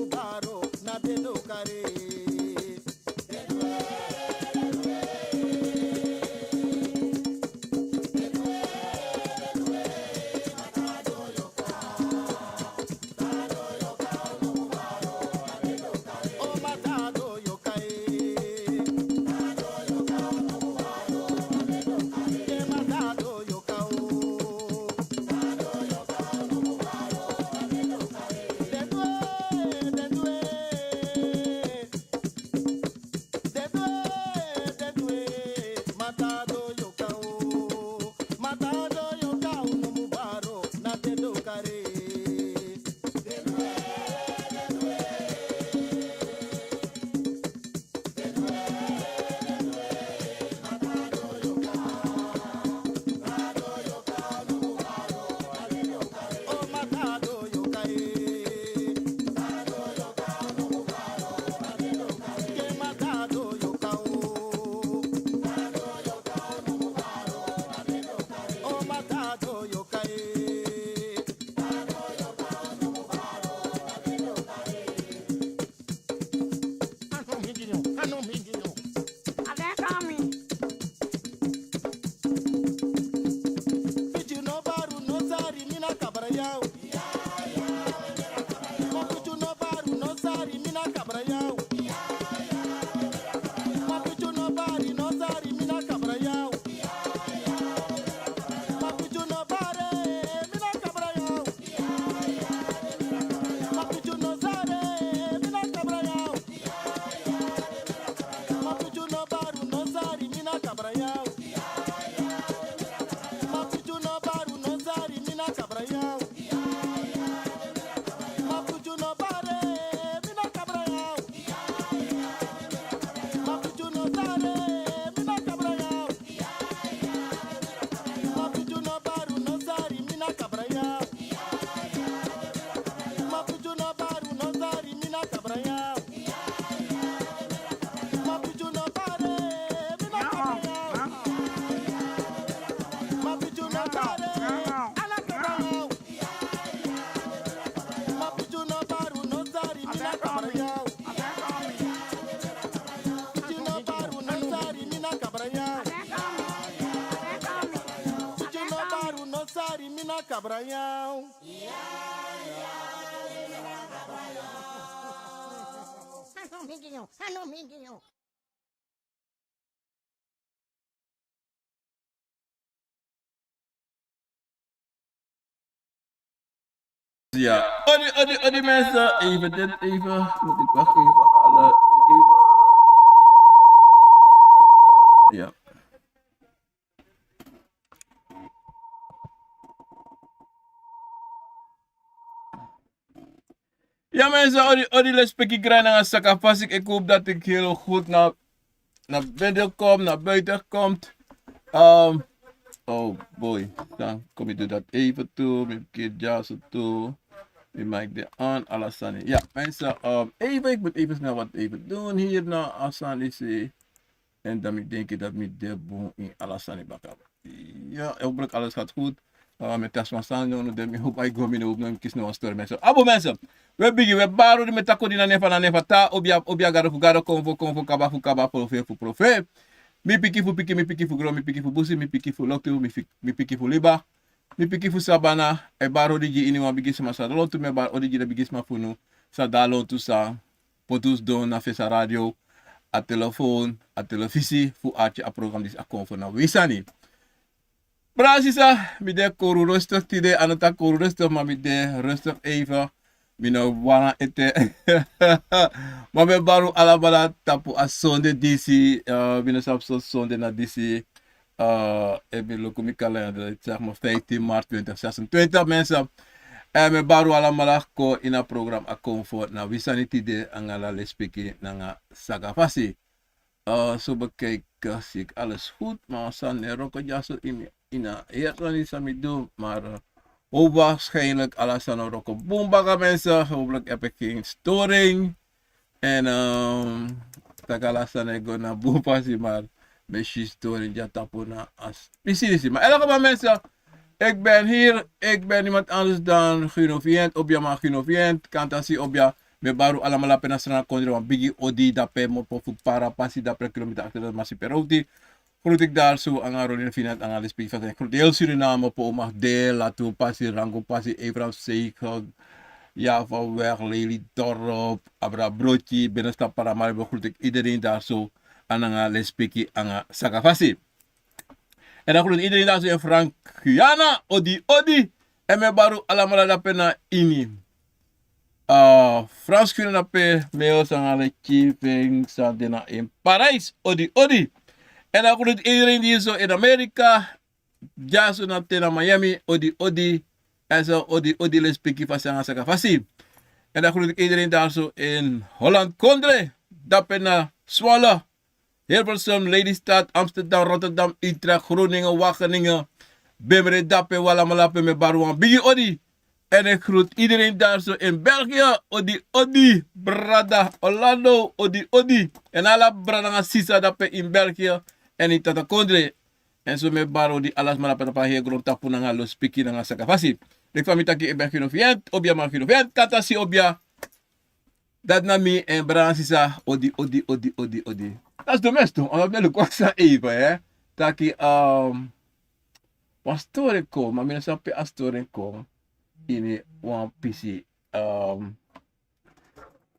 baro na dedo kare. Cabrayão. Ja, die mensen, even dit, even, moet ik wacht even halen, even. Ja. Ja mensen, die les pekkie krijgen aan Sakafasik. Ik hoop dat ik heel goed naar binnen kom, naar buiten komt. Oh boy, dan kom je dat even toe, met keer jas toe. Je maakt de aan, Alassane. Ja mensen, even, ik moet even snel wat even doen hier naar Alassane. En dan denk ik dat ik de boom in Alassane bakab. Ja, hopelijk alles gaat goed. Met Tasman Sanjo, ik hoop ik kom in de opname, kies nog een story mensen. Abo mensen, we beginnen, we baro met tako die na nefa ta, obia garo konvo, kaba, profe. Mi piki fu gro, mi piki fu busi, mi piki fu loktu, mi piki fu liba. Mi piki fu sabana, e baro di ji ini wa bigis ma sa lontu me bar odi ji da bigis ma funu, sa da lontu sa, potus don na fesa radio, a telefoon, a televisi, fu aatje a program dis a konvo na wisani. Brasisa, mi de koru rustig tide, anata koru rustig, maar mi de rustig even. Mi no wana ete. Maar we baru alabala tapu a sonde disi, mi no sap so sonde na disi. Even loko mi kalender, zeg maar 15 maart 2026 mensen. En me baru alamala ko in a program a comfort na wisani tide angala lespeki na Sagafasi. Zo bekijk zie ik alles goed, maar san roko jaso ina eerder sa mi doen, maar waarschijnlijk alles aan roko boombaga mensen, hopelijk heb ik geen storing. En tagalasan ego na boompasi, maar misschien storing ja tapo na as precies. Maar elke mensen, ik ben hier, ik ben niemand anders dan Gunovient, Obja maar Gunovient, Kantasi Obja. Me baru alamala pena strana kondre wan bigi odi dape mo pofu para pasi dapre kilometer achter masi peroti. Groet ik daar zo aan Rolina Finat aan alle spelen van groet heel Suriname op omag deel laten we passie rango passie Abraham Zegel ja van weg Lely Dorp Abra Broodje binnenstap Paramaribo groet ik iedereen daar zo aan alle speki aan Sagafasi. En dan groet iedereen daar zo in Frankiana odi odi en me baru alamala da pena ini. Frans kunnen nape meo sangale chiefing sandena in Parijs odi odi. En dan groet iedereen die zo in Amerika, ja zo naar Miami, odi odi, en zo odi odi les piki van Sagafasi. En dan groet ik iedereen daar zo in Holland Kondre, Dapena, Zwolle, Hilversum, Lelystad, Amsterdam, Rotterdam, Utrecht, Groningen, Wageningen, Bimre, Dape, Wallamalape, met Barouan, Bigi odi. En ik groet iedereen daar zo in België, odi odi, Brada, Orlando, odi odi. En alle Brada Sisa Dape in België. En in Tata Kondre. En zo met baro die alles maar op een grond tapu na lo spiki na Sagafasi. De famita ki ebe kino fiant, obia ma kino fiant, kata si obia. Dat na mi en bransisa odi. Dat is de meeste. On heb ik sa even hè. Taki was story ko, maar mina sa pe a story ko. Ini wan PC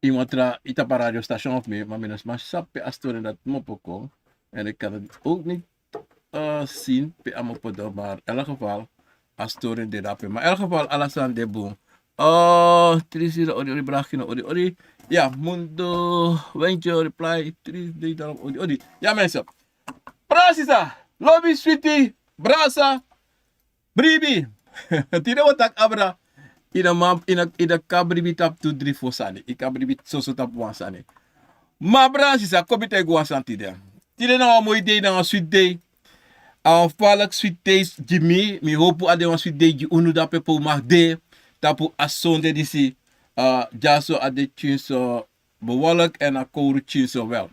iemand tra Itapa radio station of me, maar mina sa pe a story dat mopoko. En ik kan het ook niet zien bij Amopodo, maar in elk geval, als story de dape. Maar in elk geval, alles aan de boom. Trisira odi brachino odi. Ja, mundo, wentje, reply, tris, daarom odi. Ja mensen, Prasisa, lobby, sweetie, brasa, bribi. Tine wat ik abra, in a kabribi tap 2, 3, 4 sani. Ik kabribi so tap 1 sani. Maar Prasisa, kom je tegen wat santide. Tine na mooi day na sweet day. Valak sweet days Jimmy. Mi hopu ade wan sweet day ji unu da pepo mag de. Tapu asonde disi. Jaso ade chinso bewolk en a kouru chinso wel.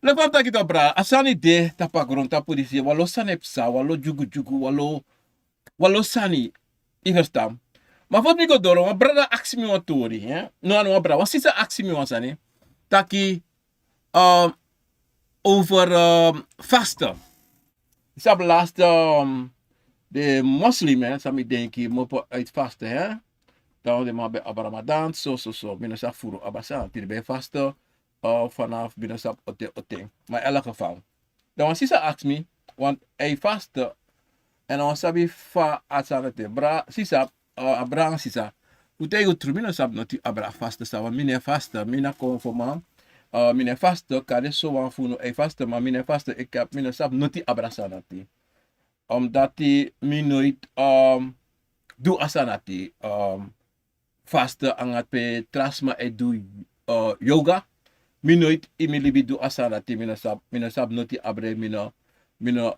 Levam takito bra. Asani de tapagron tapu disi. Walo sane psa. Walo jugu. Walo sani. Iverstam. Maar wat mi go doro. Wan brada aksi mi wan tori. No anu wan brada. Wan sisa aksi mi wan sani. Taki. Over vasten. Ik heb laatst de moslim, sami denki, mopo uit vasten, hè. Dan de maar bij Ramadan, zo. Binnen furu abasan. Die bij vasten vanaf binnen ote. Maar in elk geval. Dan was Sisa ask me, want hij vasten. En dan sabi fa atsanete. Bra, Sisa, Abraham Sisa. Utego trumino sab noti abra vasten, sa mine vasten, mina conformam. Mine vaste, kade so wan funo e vaste, maar mine vaste, ik heb mine sap noti abrasanati. Omdat die mi nooit doe asanati. Vaste angat pe trasma e doe yoga. Mi nooit imilibi doe asanati, mine sap noti abre, mine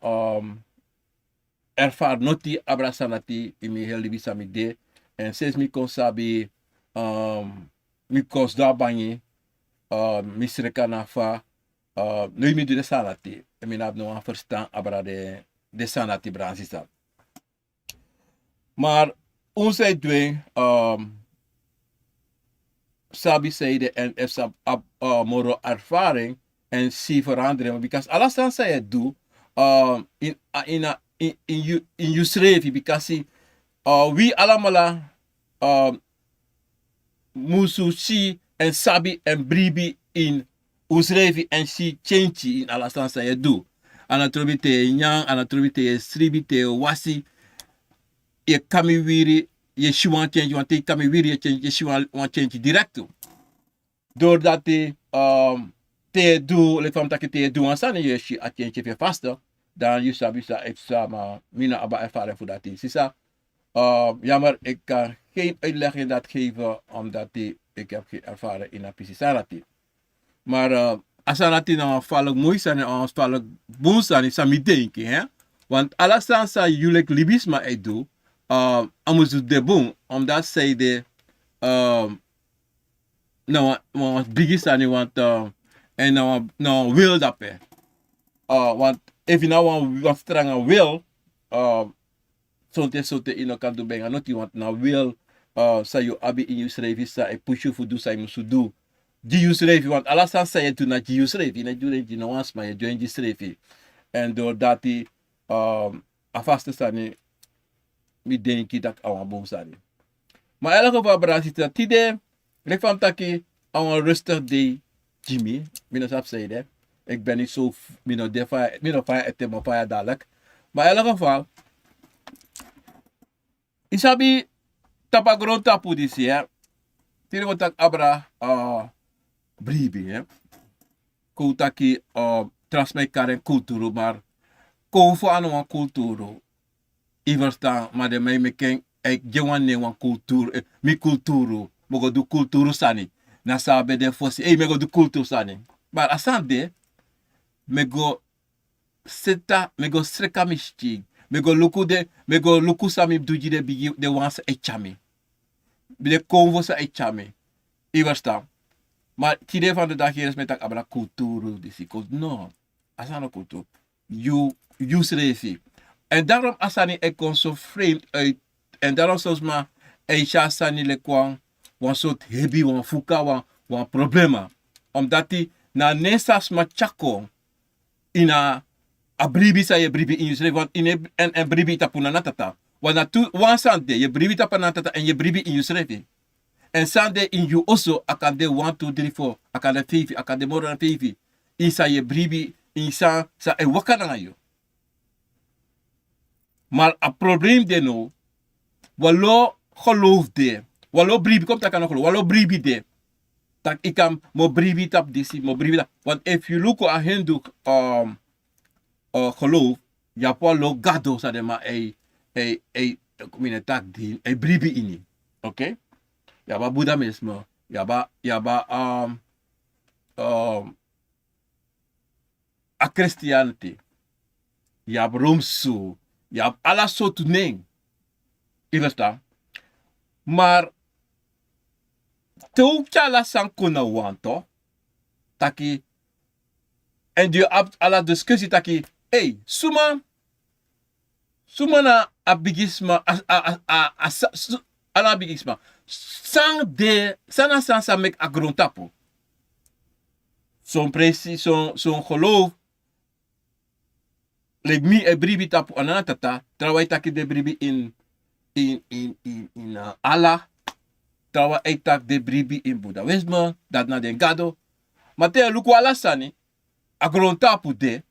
ervaar noti abrasanati, imi heel libi sami de. En sinds mi kon sabi, mi kos da banyi, misreka na fa nu mi de sanati e mi nab no an verstaan abra de sanati bransisa. Maar onze twee sabi zeide en er moro ervaring en zie veranderen because alles dan zij het doe in je schreef because wie allemaal musu si en sabi en bribi in usrevi en si chenchi in alastansa je do. Anatrobite nyang, anatrobite sribite wasi. Je kamiwiri, je shiwan chenchi, want je kamiwiri je chenchi, je shiwan chenchi directo. Doordat te do, le fam take te do ansane je shi a chenchi fe faster, dan je sabi sa efsa ma mina aba ervaren voor dat. Sisa, jammer, ik kan geen uitleg in dat geven, omdat ik heb geen ervaring in een pisisarati. Maar asanati nou vallen mooi zijn en ons vallen boos zijn, is aan denken, hè? Want alles aan sa jullie libisma ik doe, amuzu de boom, omdat zij de nou bigis aan want en nou wil dat pe. Want if you nou wat strenge wil, zo'n te ino kan doen bijna not want nou wil sa je abi in je schrijven, sa e push je voor doen, sa je moet doen. Die je schrijven, want alles zei je toen dat je schrijven, je doet je nou eens, maar je doet je schrijven. En doordat die vast te staan, mi denk dat ik aan boom sta. Maar in elk geval, Brazil, dat idee, ik van taki, aan rustig day, Jimmy, minus afzijde. Ik ben niet zo, minus het thema van dadelijk. Maar in elk geval, isabi tapagron tapu disi, hè. Tiri mo tak abra, bribi, hè. Koutaki, transmet karen kulturu, maar konfo aan een kulturu. Iverstaan, maar de mij meken, ik gewan ne wan kulturu, mi kulturu, mogo du kulturu sani. Na sabe de fosi, mego du kulturu sani. Maar asante, mego seta, mego streka mishti, mego luku sami duji de bigi de wansa echami. De konvo sa echami. Iverstaan. Maar het idee van de dag hier is met dat abra cultuur. Dus ik zeg, no, asana cultuur. You schreef. En daarom asani ik kon zo vreemd uit. En daarom zoals maar, Aisha asani le kwam, wan soort hebi, wan fuka, wan problema. Omdat die na nesas ma chako, ina abribi sa je bribi in je schreef, want in en bribi tapuna natata. Want na wan sante, je bribi tapanatata en je bribi in je schreef. En sande in you also, akade 1, 2, 3, 4, akade 5, akade more than 5. Isa je bribi, isa sa e wakana na yo. Maar a probleem de no, walo geloof de, walo bribi, kom tak anokolo, walo bribi de. Tak ikam mo bribi tap disi, mo bribi tap. Want if you look at Hindu geloof, ya po lo gado sa de ma kumine tak di, bribi ini. Okay? Yaba Buddhisme, yaba a Christianity, yaba Romsu, yaba alla soorten dingen. Iverstaan. Maar toen kjala san kona wanto, taki, en die hebt alla discussie taki, hey, suma na abigisma, anabigisma. Sana sa mek agrontapo. Zo'n precies, zo'n geloof. Like me e bribi tapu anatata, trawai taki de bribi in Allah. Trawai e tak de bribi in Buddhisme, dat na den gado. Mate luku alasani, agrontapu de.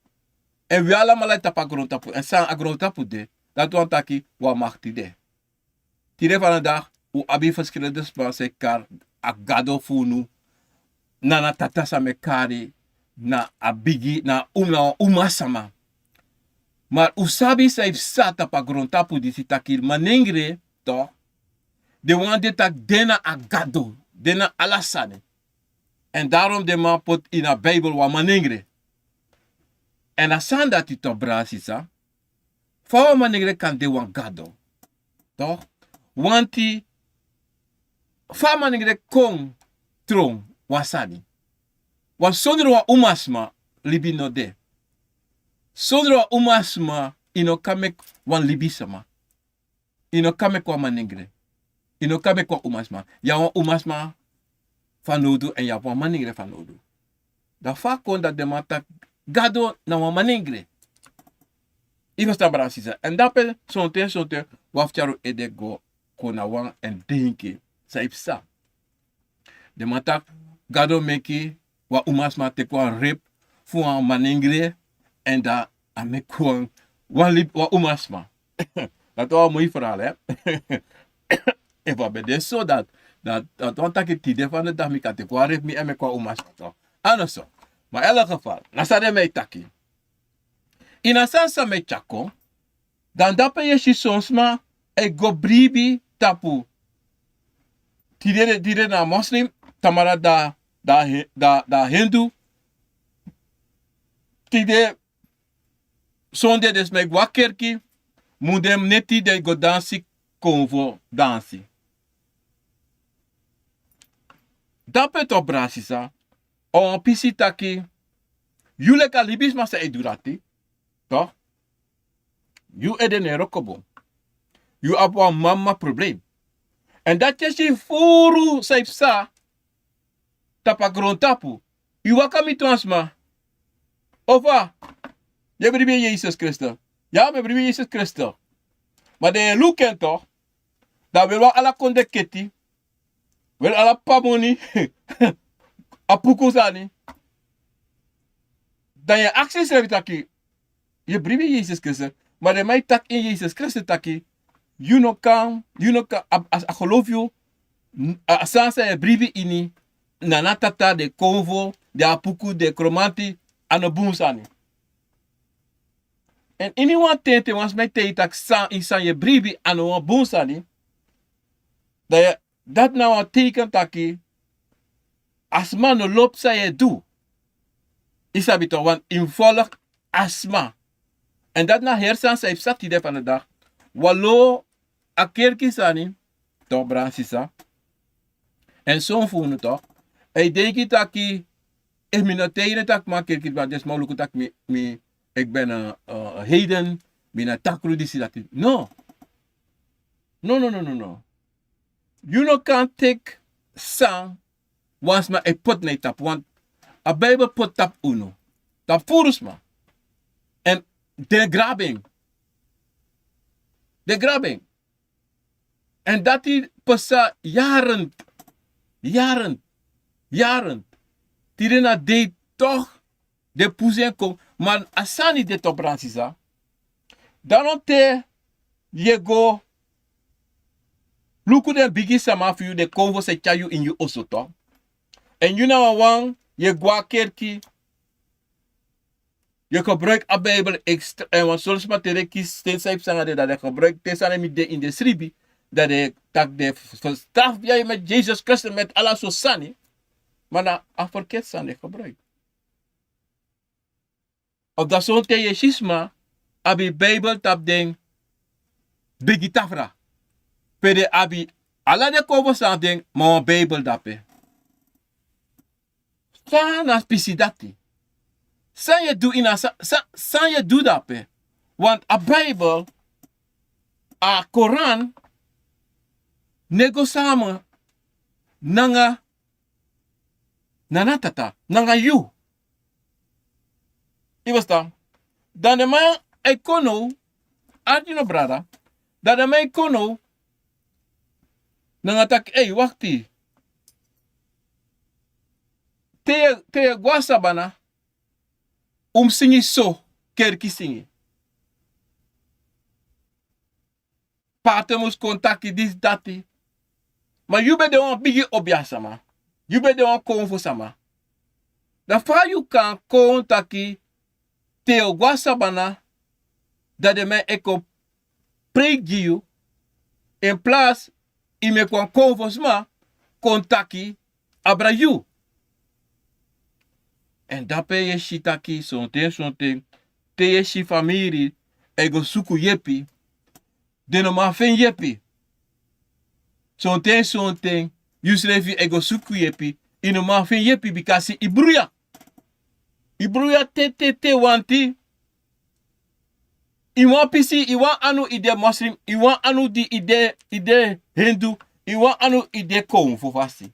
En we allemaal tap agrontapu. En san agrontapu de, dat wan taki wa machti de. Tire van de dag, u abi verschillende spanse kar agado funu na tata sa mekari na abigi na umasama. Maar usabi sa sata pa grontapu disi takil manengre to de wande tak dena agado dena alasane. En daarom de man pot in a Bijbel wa manengre. En asan dat u to brasisa, fa manengre kan de wan gado. Toch? Wanti fama nigre kong tron wasani. Wan sondro wa umasma libi no de. Sondro wa umasma ino kamek wan libisama. Ino kamek wa manigre. Ino kamek wa umasma. Ya wan umasma fanodu en ya wan manigre fanodu. Da fa kon dat de mata gado na wan manigre. Ivo sta brasisa. En dape sonte wafcharo edego kona wan en denke. Saipsa. De matak gado meki wa umasma te kwa rip fu an manengre en da amekwa wa umasma. Dat was een mooi verhaal, hè? En wat bij dit zo dat want dat ik die van de dag ik had te kwa rip mi en mekwa umasma. Anders zo. Maar in elk geval, nasade me taki. In a sansa me chako, dan dape je sonsma e go bribi tapu. Tire na Muslim, tamara da Hindu. Tide sonde des meg wakerki, mudem neti de go dansi konvo dansi. Dape to brasisa, on pisi taki, yule ka libis masa edurati, toch? You eden rokobo. You have one mama probleem. En dat je si furu saip sa, tapa gron tapu. I waka mi transma. Ofa, je bribe Jezus Christus. Ja, me bribe Jezus Christus. Maar de luken toch, dat wil wel ala konde keti, wil ala pamoni, apukusani. Dan je acties hebt taki, je bribe Jezus Christus. Maar de mij tak in Jezus Christus taki, you no kan, as I geloof you, asansa je bribe ini, nanatata de convo, de apuku, de kromanti, ano boomsani. En anyone tente was mij te tak san in san je bribi ano boomsani, dat nou een teken taki, asma no loopt sa je doe. Isabi toch, want involg asma. En dat na hersan sa heeft zat van de dag. Wallo a kerki sani, toch bransisa. En zo'n voelen toch. En denk je taki, ik ben een tegen tak maar kerki, maar des mogelijk tak ik ben een heden, ben een takru die dat. No. No. You no can take sang once ma e pot na tap, want a Bijbel pot tap uno. Tap furus ma. En de grabbing. En dat die passa jaren. Tirena deed toch de poezen kom. Maar asani de top bransisa. Dan te je go. Luku den bigi sama for you de convo se chayu in you also toch. En you know wang je gwa kerki. Je gebruikt a Bijbel extra. En wat soms maar tere kies steeds heeft zeggen dat je gebruikt tesane in de sribi. Dat je tak de verstraf jij met Jezus Christus met Allah so sani. Maar na afverkeerd zijn de gebruik. Of dat zo'n te je schisma. Abi Bijbel tap den. Bigi tafra. Pede abi. Alla de kovo staan den. Maar Bijbel dape. Sana spisidati. San je doe ina. San je doe dape. Want a Bijbel. A Koran. Nego samen. Nanga. Nanatata. Nanga you. I was dan. Dan de man ekono. Adino brada. Dan de man ekono. Nanga tak. Hey, wakti. Te guasabana. Singi so. Kerki singi. Patemus contacti dis dati. Maar you be de one bigi obia sama. You be de one konfo sama. Dan fa you kan contacti te guasabana dat de men eko preek you in plaats i me kon konfo sama contacti abra you. En dape ye shitaki sonten te ye shi famiri ego suku yepi. De no ma fen yepi. Sonten, yusrefi ego suku yepi. Ino ma fen yepi bikasi ibruya. Ibruya te wanti. Iwan pisi, iwan anu ide Muslim, iwan anu di ide Hindu, iwan anu ide Koun for fasti.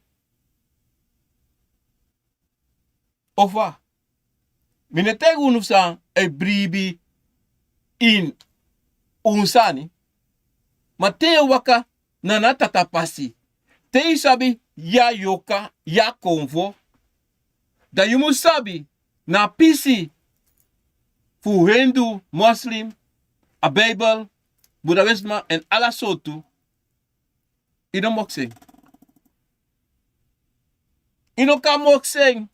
Ofa. Mineteg unusan e bribi in unsani. Maar te waka nana tata pasi. Te sabi ya yoka, ya konvo. Da you must sabi na pisi fu Hindu, Muslim, a Bijbel, Buddhisme en alla sotu. Ino mokseng. Ino ka mokseng.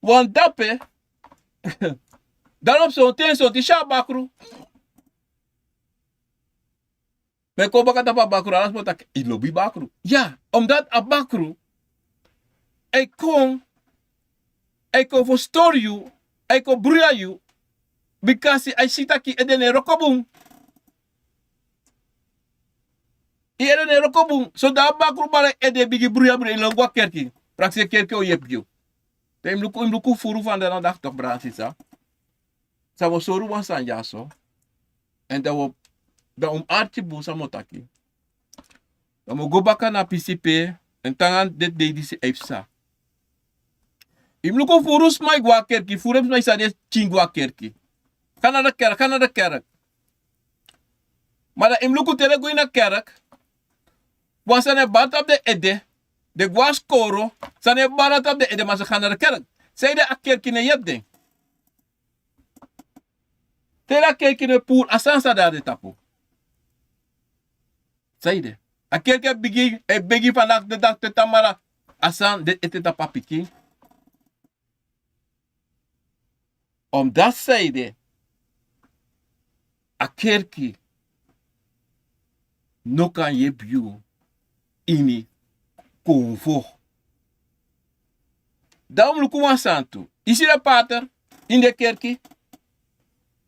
Want dape. Dan op zo'n ten zo'n tisha bakru. Men ko baka tapa bakru alas motak ilobi bakru. Ja, omdat a bakru ik kon voor story you, ik kon bruya you, because I sitaki edene rokobung. I edene rokobung, so da bakru bare ede bigi bruya in longwa kerki. Prakse kerki o yepju. Te imluku furu van de dag toch brasisa. Sa wo soru wan sanja so. En dat we Da arti busa motaki. Da mo go baka na PCP. En tangan dit de disi eifsa. Im luko furus mai gwa kerki. Furus mai sa de chingwa kerki. Kana da kerk. Maar da im luko tere go ina kerk. Wasane batap de ede. De gwas koro. Sane baratap de ede. Maar ze gaan naar de kerk. Zij de kerk in een ding. Tera kerk in een poer. Asansa daar de tapu. Zij de. A kerk bigi vandaag de dag te tamara. Asan de ete tapapiki. Omdat zij de. A kerki. No kan je biu. Ini. Convo. Daarom lukuwa santu. Isi de pater in de kerkie.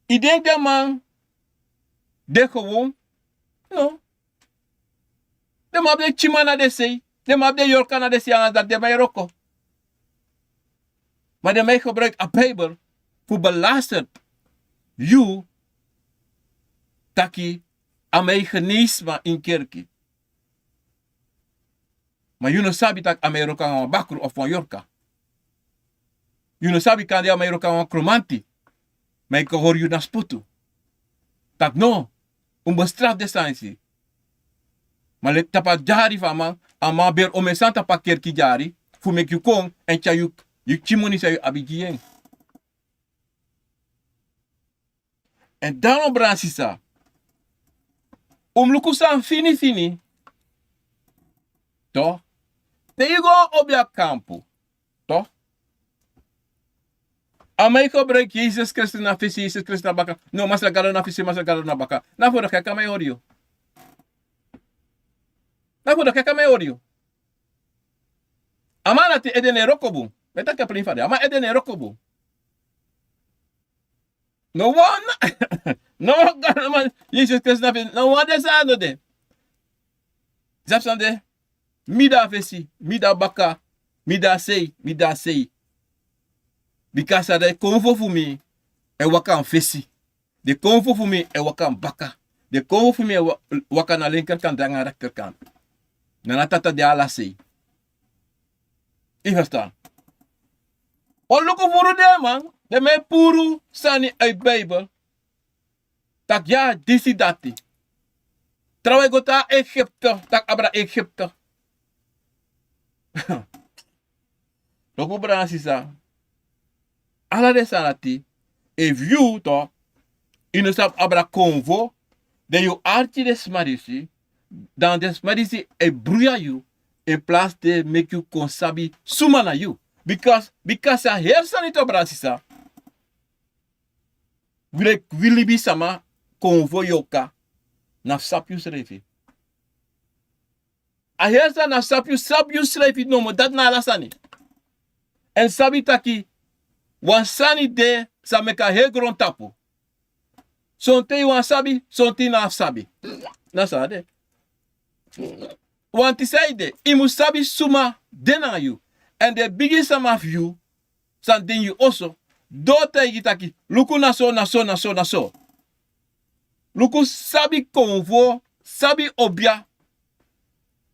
Ik denk dat man de gewoon. No. De map de chimana de sei. De map de yorkana de sei dat de mij roko. Maar de mij gebruikt een bijbel voor belasterd. You taki aan mij geneesma in kerkie. Maar you no sabi tak Amerika aan bakru of van Yorka. You no sabi kan die Amerika aan kromanti. Maar ik hoor you na sputu. Tak no. Bestraf de sansi. Maar let tapa jari van man. Ama ber omesanta pa kerki jari. Fu mek you kong. En cha you chimoni sa you abigien. En daarom bransisa. Lukusan fini. Toch? Then you go op je campo. Toch? Amai gebruik Jezus Christus na visi, Jezus Christus na baka. No, mas lagaro na visi, mas lagaro na baka. Na voor de kaka mij orio. Na voor de kaka mij orio. Ama na ti edene rokobu. Beta ka plin fade. Ama edene rokobu. No one. No one. Jezus Christus na visi. No one desano de. Zapsande. Mida vesi, mida baka, mida sei. Because de konfo for me, e wakan vesi. De konfo for me, e wakan baka. De konfo for me, e wakan na linkerkant en aan rechterkant. Nana tata de ala sei. Je verstaan? Oluko furu de man, de me puru sani uit Bijbel. Tak ja, disi dati. Trouwe gota Egypte, tak abra Egypte. Loku bransisa. Ala de sanati. If you to in sap abra convo, then you arti de smarisi. Dan de smarisi e bruya you. In place de make you konsabi sumana you. Because a hersanito bransisa. Wilibi sama convo yoka. Na sap you srefi. A hersa na sap you srefi no mo dat na alasani. En sabi taki wan sani de sa meka he gron tapu. Sonte wan sabi, sonti na sabi. Na sa de. Want say de imu sabi suma dena you. And the biggest sum of you something you also dota itaki luku na so. Luku sabi convo, sabi obia.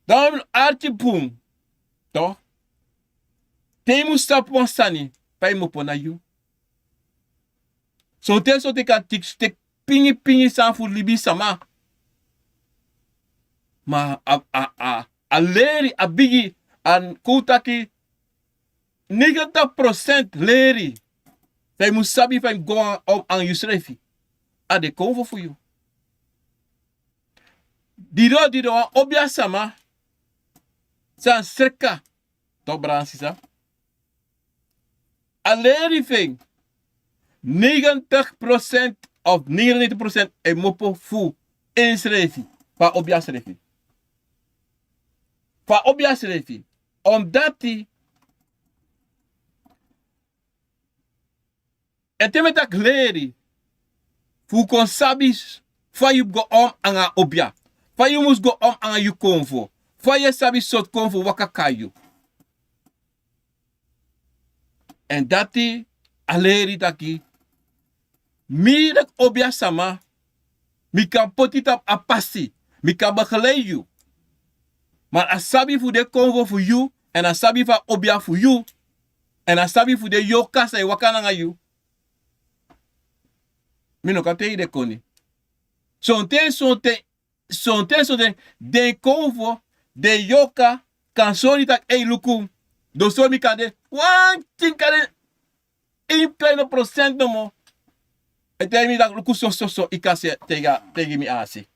Dan arti boom. To. Temu stap wan sani. Pa mo pona you. So te kan tik pingi san fu libi sama. Ma a leri a bigi an kutaki 90% leri. Fai mu sabi fai go an you srefi. A de convo for you. Dido an obia sama. San seka. To bransisa. Alleen thing 90% of 99% e mopo fu inschrijven. Pa obia schrijven. Pa obia schrijven. Omdat die en temetak leri fu kon sabis fa you go anga obia. Fa you must go anga you convo. Fa you sabi sot convo wakakayu. En dati aleri taki mirak obia sama Mi kan poti tap a passi. Mi kan begeleid you. Maar asabi voor de convo voor you. En asabi van obia voor you. En asabi voor de yoka say wakana nga you. Mi no kan tegen de koni. Sonten. De convo. De yoka. Kan sorry tak lukum. Do so mi kan de. Wan tinkade. 1 kleine procent no mo. En tegen mi dat luku so. Ikase tegen mi asi.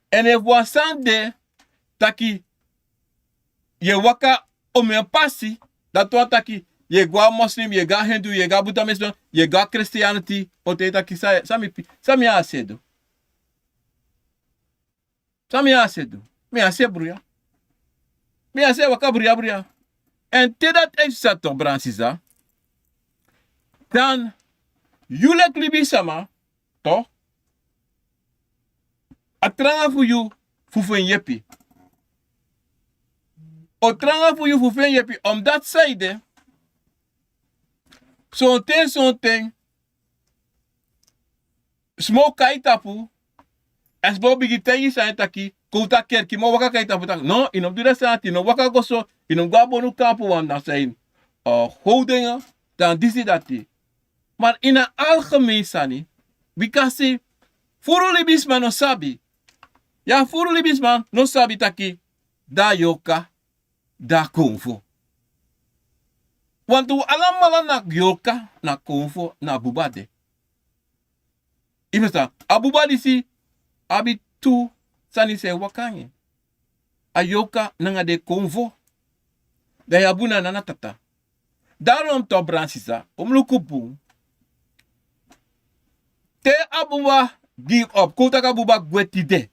En e voisin de. Taki. Ye waka ome passi. Dat wat taki. Ye gwa Muslim, ye ga Hindu, ye ga Buddhism, ye ga Christianity. Ote taki sami asedo. Sami asedo. Me ase bruya. Me ase waka bruya. En te dat even toch Bransisa. Dan julek libi sama. Toch? Atranga voor you. Fufen yepi. Otranga voor you fufen yepi. Om dat zijde. Zo'n ting. Smoke kaitapu. As Bobby Gitayi sa taki. Kouta kerki mo waka kaitapu tak. No, inom dure santi. No waka goso. Inom gwabonu kampu wam na zijn. Houdingen. Dan disi dati. Maar in een algemeen sani. Because furu libisman no sabi. Ja, furu libisman no sabi taki. Da yoka. Da konfo. Want we allemaal na yoka, na konfo, na bubade. Imesta, abubadi si, abi tu, sani se wakanye. A yoka nanga de konfo. Da yabuna nana tata. Daarom to Bransisa, omlukupu. Te abuba give up, kotaka buba gwetide.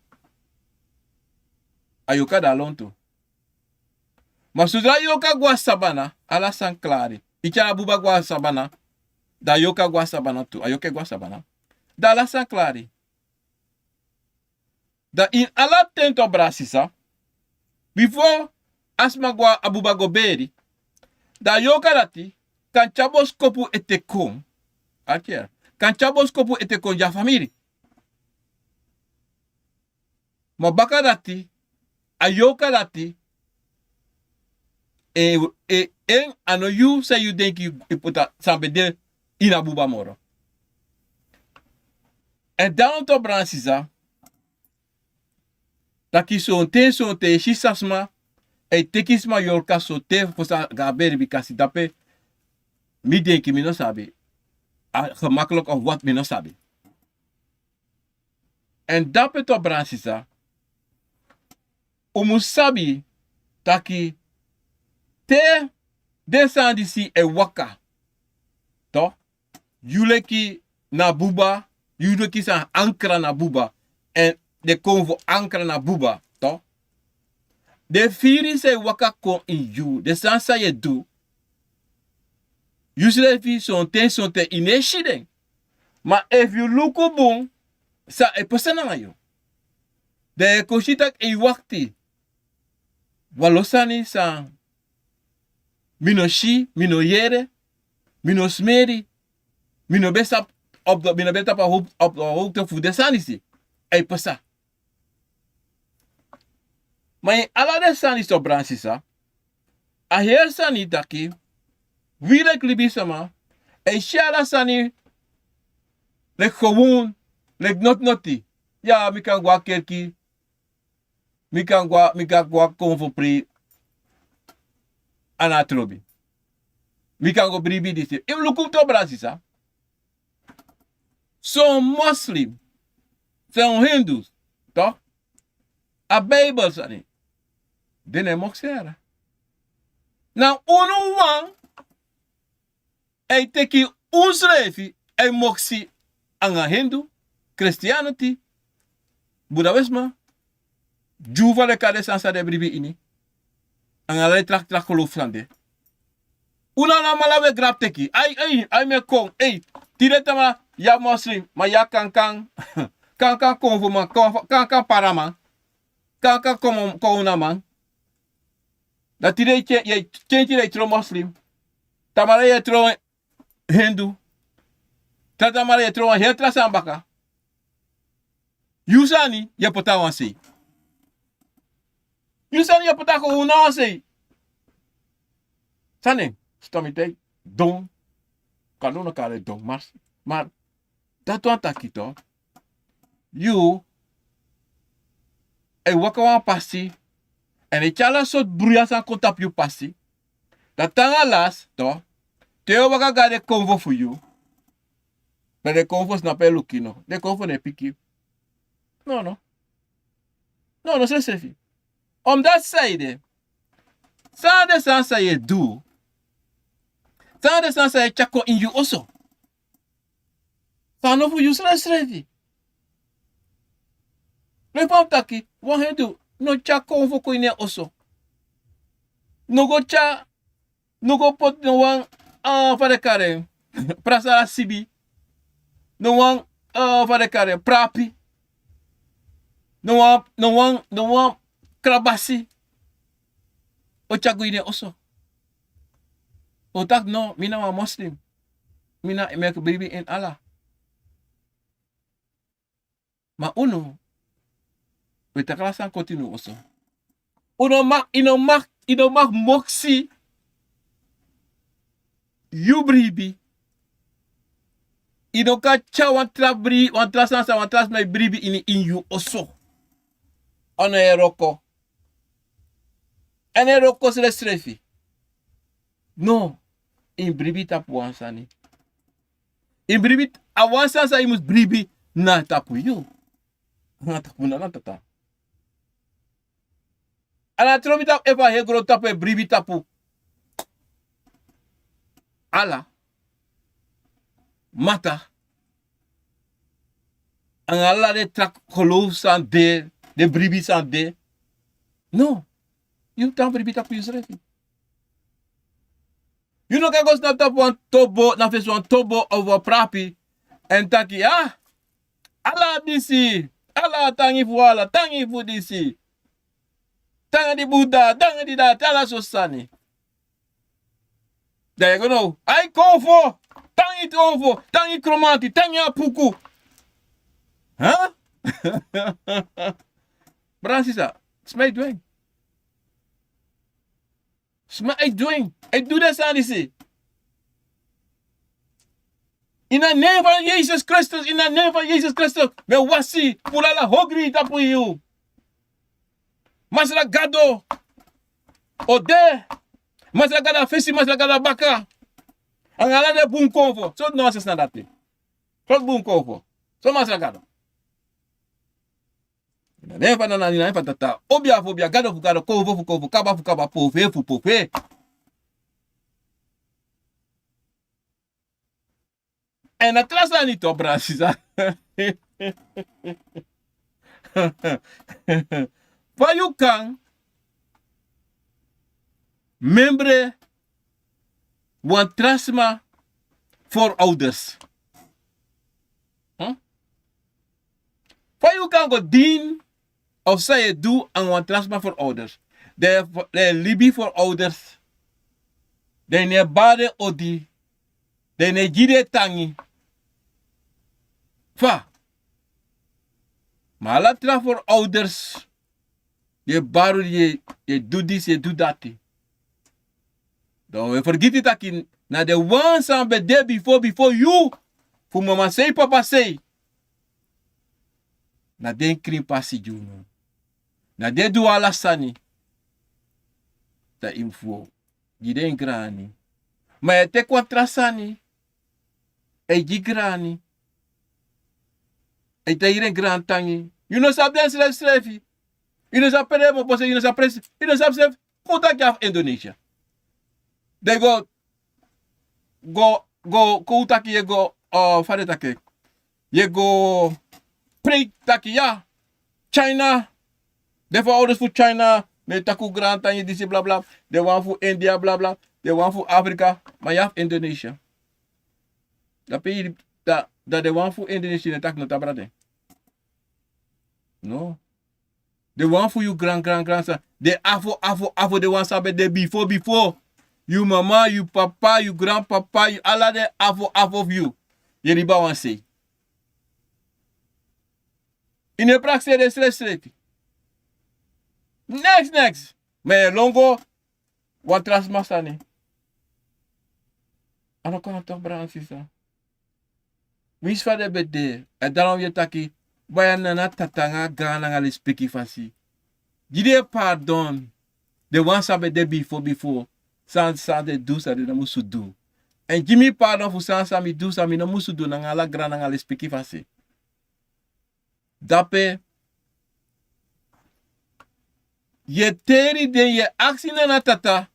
A yoka da lonto. Maar zodra yoka gwa sabana, ala san klari. Ichana buba gwa sabana, da yoka gwa sabana tu. Ayoke gwa sabana. Da ala san klari. Da in ala tento Bransisa, before asma gwa abuba goberi, da yoka dati, kan chabos kopu ete kom. Akier. Kan chabos kopu ete kom ja famiri. Ma baka dati, ayoka dati, en ano you say you denk you puta sambe de ina buba moro. En dan to Bransisa, taki so te shisasma, e tekisma yorka so te posa gaberi bikasi dape, mi denki mi no sabi. Gemakkelijk of wat mi no sabi. En dape to Bransisa, umusabi, taki, te desan disi e waka. To? Yuleki na buba. Yuleki san ankra na buba. En de konvo ankra na buba. To? De firi se waka kon in you. De san sa ye do. Usually fi son te ineshiden. Maar if you look bon, sa e persona na yo. De koshitak e wakti. Walosani san mino shi, mino yere, mino smeri, mino besta op de hoogte voor de sanisi. Ei pesa. Maar in alle de sanis op Bransisa, a heer sani taki, wie libi sama, e shara sani, lek gewoon, lek noti. Ja, mi kan gwa kerki, mi kan gwa konvo pri, anatrobi. Mi kan go bribi disi. Im lukum to Bransisa. Zo'n moslim. Zo'n hindus. Toch? A Bijbel sani. Dene moksera. Na unu wang. Ei teki unsrefi. Ei moksi anga hindu. Christianity. Buddhisme. Juva le kade sansa de bribi ini. Anga le trak geloof sande. Una na malawe grap teki. Ai me kong. Ei. Tiretama ya muslim. Ma ya kan konvo man. Kan paraman. Kan kona man. Dat tire je tro muslim. Tamara je tro hindu. Tata mara ye tro he tra sambaka. Yusani ye pota wansi. Yusani ye pota ko una wansi. Sane, stomite don kanuna kare don maar dat wan takito. You e waka wan pasi en e chala sot bruya san kontap you pasi. Dat tanga las to. Teo waka gade convo for you. Maar de convo snap e lukino. De convo ne piki. No, se. Om dat zijde. Sade san sa ye do. Sade san sa ye chako in you also. Sano fu you srevi. Le pam taki, wan he do. No chako fu ko ine also. No go pot no wan fare kare. Prasara sibi. No wan fare kare prapi. No wan krabasi. O chako ine also. O tak no, mina wa Muslim. Mina make baby in Allah. Ma uno, we taklasan continue also. Ino mag moksi. You bribi. Ino ka cha wan trasansa wan tras na bribi in you also. Ono eroko. En eroko se strefi. No. In bribi tapu wansani. In bribi awansansa imus bribi na tapu you. Na tapu na tata. Ana trobi tap eva he gro tapu e bribi tapu. Ala. Mata. En ala de trak geloof san de bribi san de. No. You tan bribi tapu yusrefi. You know kan go snap tap wan tobo, na face wan tobo over prapi. En taki, ala disi. Ala tangi fu ala, tangi fu disi. Tanga di Buddha, tanga di dat, ala sosani. There you go now. I call for. Tangi tovo, tangi kromanti, tangi apuku. Huh? Bransisa, smij doing. Smij doing. Ik doe dat aan die. In de naam van Jezus Christus, in de naam van Jezus Christus, we wasi, pulala hogri tapu you. Masra gado, ode, masra gada fesi, masra gada baka. Angala de boom convo, so no se na dati. So boom convo, so masra gado. In de naam van na naam van tata, obia gado fu gado, convo fu convo, kaba fu kaba, pove fu pove. En atrás aan niet op, Brasisa. Waar je kan, membre, want trasma voor ouders. Waar je kan go dien, of zij het doen aan want trasma voor ouders. De libi voor ouders. De ne bade odi. De ne jide tangi. Fa. Maar laat voor ouders. Je baru je doet dit, je doet dat. Dan we vergeten dat in na de one sambe de before you. Voor mama say papa say. Na den krim pasi juno. Na de do alasani. Da info. Giden grani. Maar je te kwatrasani. E gigrani. E te iren gran tangi. You know sabden slefi. You know sa pere mo pose, you know sa presi. You know sa slef. Kontak af Indonesia. They go koutaki ye go fare take. Ye go pray taki ya. China. They for orders for China. Me taku gran tangi disi bla bla. They want for India bla bla. They want for Africa. Maar je hebt Indonesia. Dat pays dat de want voor Indonesië tak no tabrade. No. The one for you grandson. The afo the one sabe the before. You mama, you papa, you grandpapa, you all the afo of you. Yeri ba wansi. Ine praxe de stress. Next. Me longo. Watras masani. Ano kan toch bransisa. Wins va de bede. En daarom je taki. Bayana na tatanga gana ngali speki fasi. Gide pardon. De wan sabe de before. San de do sa de na musu do. En Jimmy pardon fu san sa mi do sa mi na musu do na ngala grana ngali speki fasi. Dape. Je teri den je actie na tata.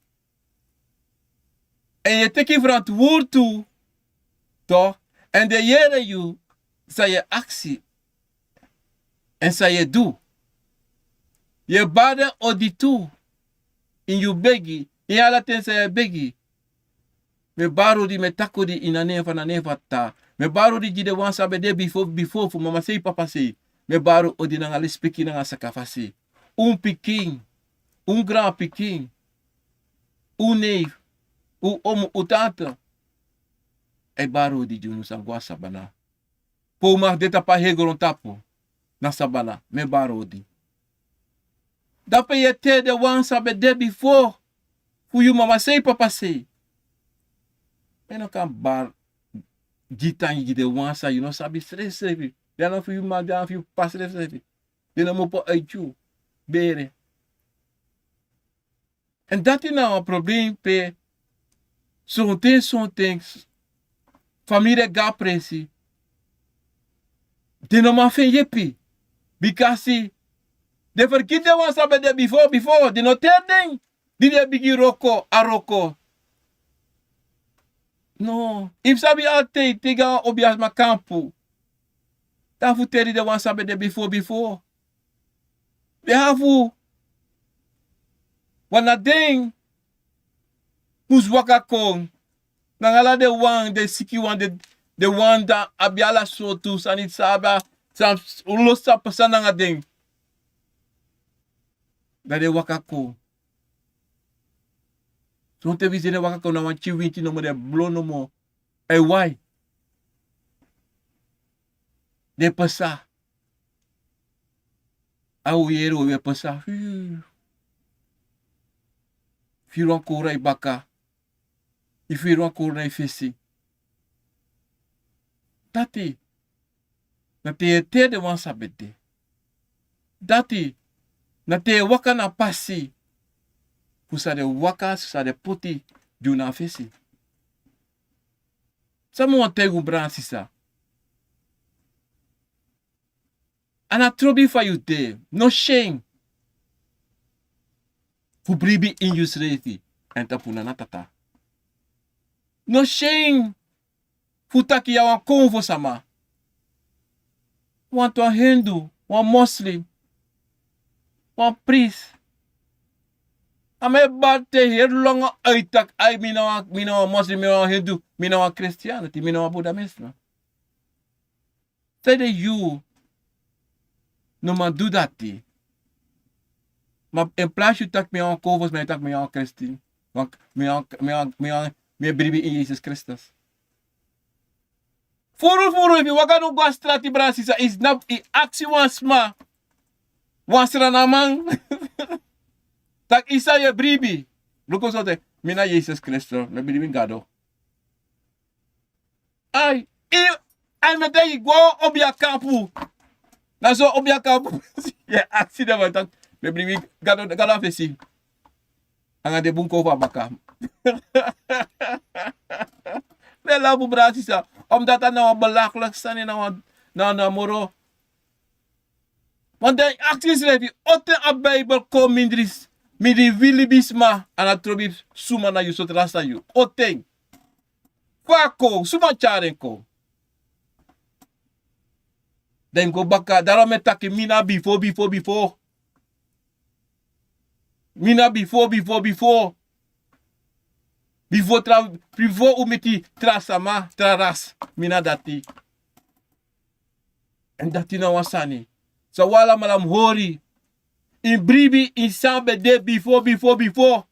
En je teki verantwoord toe. Toch? En de jere you. Sa je actie. En sa je doe. Je bade odi toe. In you begi. In ala ten sa je begi. Me baro di me tako di in a neva ta. Me baro di jide wan sabe de before fu mama sei papa sei. Me baro odi na ngali speki na sakafasi. Piking. Grand piking. Neef. Omo, tante. E baro di junu sangwa sabana. Po mag deta pa hegoron tapo. Na sabana. Me baro di. Dape ye te de wan sabe de before. Fu you mama sei papa sei. Eno kan bar. Gitan yi de wan sa you no sabi stress sevi. Dena fu you ma dan fu you pas stress sevi. Dena mo po aichu. Bere. En dat is nou een probleem pe zo'n familie ga presi. De no ma fen yepi. Because de verkite wan sabe de before. De no terding. Di de bigi roko aroko. No. If sabi altijd tega obias ma kampu. Dan fu teri de wan sabe de before. De hafu. Wana ding. Who's waka kong. Nangala de wan, de siki wan, de wan da abiala sotu, sanit saba, sam ulosa pasana nga ding. Da de waka kong. So te vize de waka kong na wan chiwinti no mo de blo no mo. E why? De pasa. Au yero we pasa. Firon kora i baka. I firon kora i fesi. Dati. Na te de wan sabete. Dati. Na te waka na pasi. Fusa de waka, sa de puti. Du na fesi. Samu wan tegu bransisa. Ana trobi fa you te. No shame. Fu bribi in you sreti. En tapuna na tata. No shame. Fu taki ya wan konvo sama. Want wan Hindu. Wan Muslim. Wan priest. Ame bate her longa uitak. Ay mina wan Muslim, mina wan Hindu, mina wan Christianity, mina wan Buddhism. Say de you. No man do that thing. Maar in plaats je tak me aan kovers, maar je tak me aan Christen. Want me bribi in Jezus Christus. Furu, if you waka no go strati brasisa, is not i actie wan sma. Wan sranamang. Tak isa je bribi. Luko sote, mina Jezus Christus, me bribi gado. Ay me denk, go op je kampu. Na zo op je kampu. Je actie dat we tak. Me bribi gado fesi. Anga de bunko va baka. Le labu brasisa. Omdat dat nou belachelijk staan na moro. Want de acties levi. Otte a Bijbel kom mindri wilibisma. Anatrobi suma na yusot rasta yu. Otte. Kwako. Suma charenko. Den go baka. Daarom metake mina before. Mina before. Before umeti trasama, traras, mina dati. En dati na wasani. Sa wala malam hori. In bribi in sambe de before.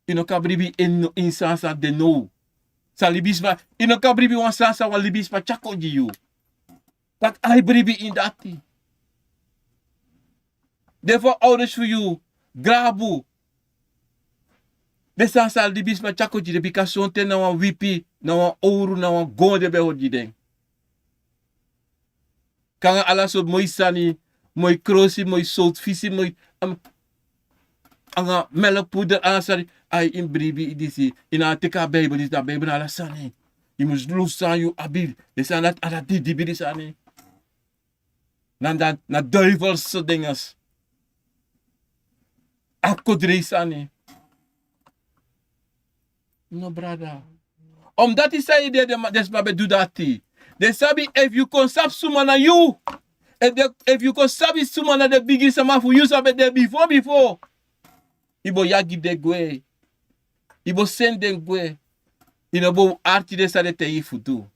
Ino ka bribi in sansa de no. Sa libis pa, ino ka bribi wan sa wan libis pa chako di you. Tak ay bribi in dati. Therefore, ouders for you, grabu. Desa sa libis pa chako di de bika sonte na wan wipi, na wan ouro, na wan gonde be hodi den. Kanga ala so moi sani, moi krosi, moi salt visi, moi anga melk poeder aansari. Ay in bribi disi, ina teka Bijbel, is da Bijbel ala sani. Je moet lossen je abil. Je zijn dat ala die bidi sani. Na duivelse dinges. Akkodri sani. No brada. Omdat hij zei de desbabe do dat. De sabi if you kon sap suma na you. If you kon sabi suma na de bigi sama for you sabi de before. Ibo yagi de gwe. Ibo sende gwe. Inabo arti de sa de te yi fudu.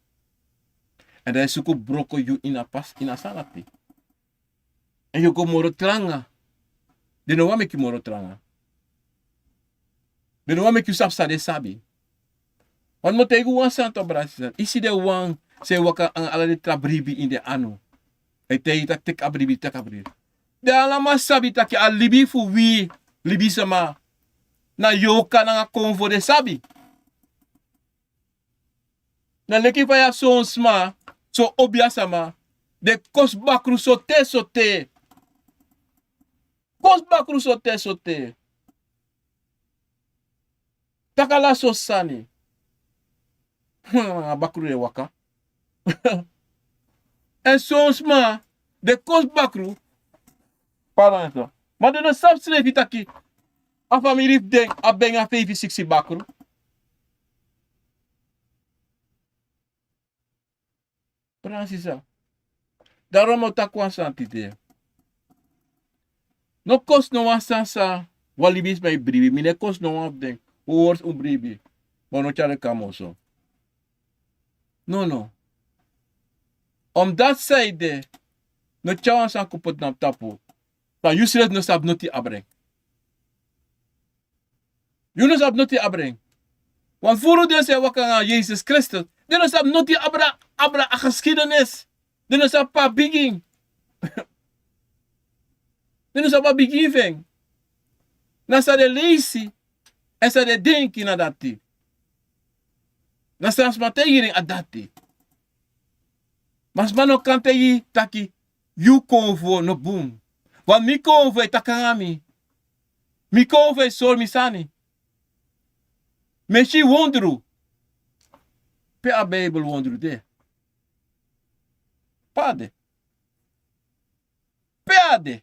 En dan suko broko you ina pas ina salati. En you go moro tranga. De no wa make you moro tranga. De no wa make you sap sa de sabi. Want mo tegu wan santo brasa. Isi de wan se waka ang ala de trabribi in de anu. E te yi tak tek abribi tak abribi. De alama sabi tak al libi fu wi libi sama. Na yoka na konvo de sabi. Na leki fa ya so sma, so obia sama. De kos bakru sote. Kos bakru sote. Takala so sani. Bakru de waka. En so sma, de kos bakru. Pardon eso. Maar de no subscribe taki. A family denk a ben a 5-6 bakru. Francisa. Daarom ook tak wansanti de. No kos no wansansa. Walibis bij bribi. Mine kos no wan denk. Hoors un bribi. Maar no chale kamoso. No. Omdat zij de. No chawan san kupot nam tapu. Dan Yusres no sab noti abreng. You no sab noti abreng. Want voor de se wakanga Jezus Christus. De no sab noti abra a geschiedenis. De no sab pa begin. De no sab pa begin. Na sa de leisi. En sa de denki na dati. Na sa smateiring a dati. Mas mano kante yi taki. You konvo no boom. Want mi konvo e takangami. Mi konvo e sol misani. Meshi wondru. Pe a Bijbel wondru de. Pade. Peade.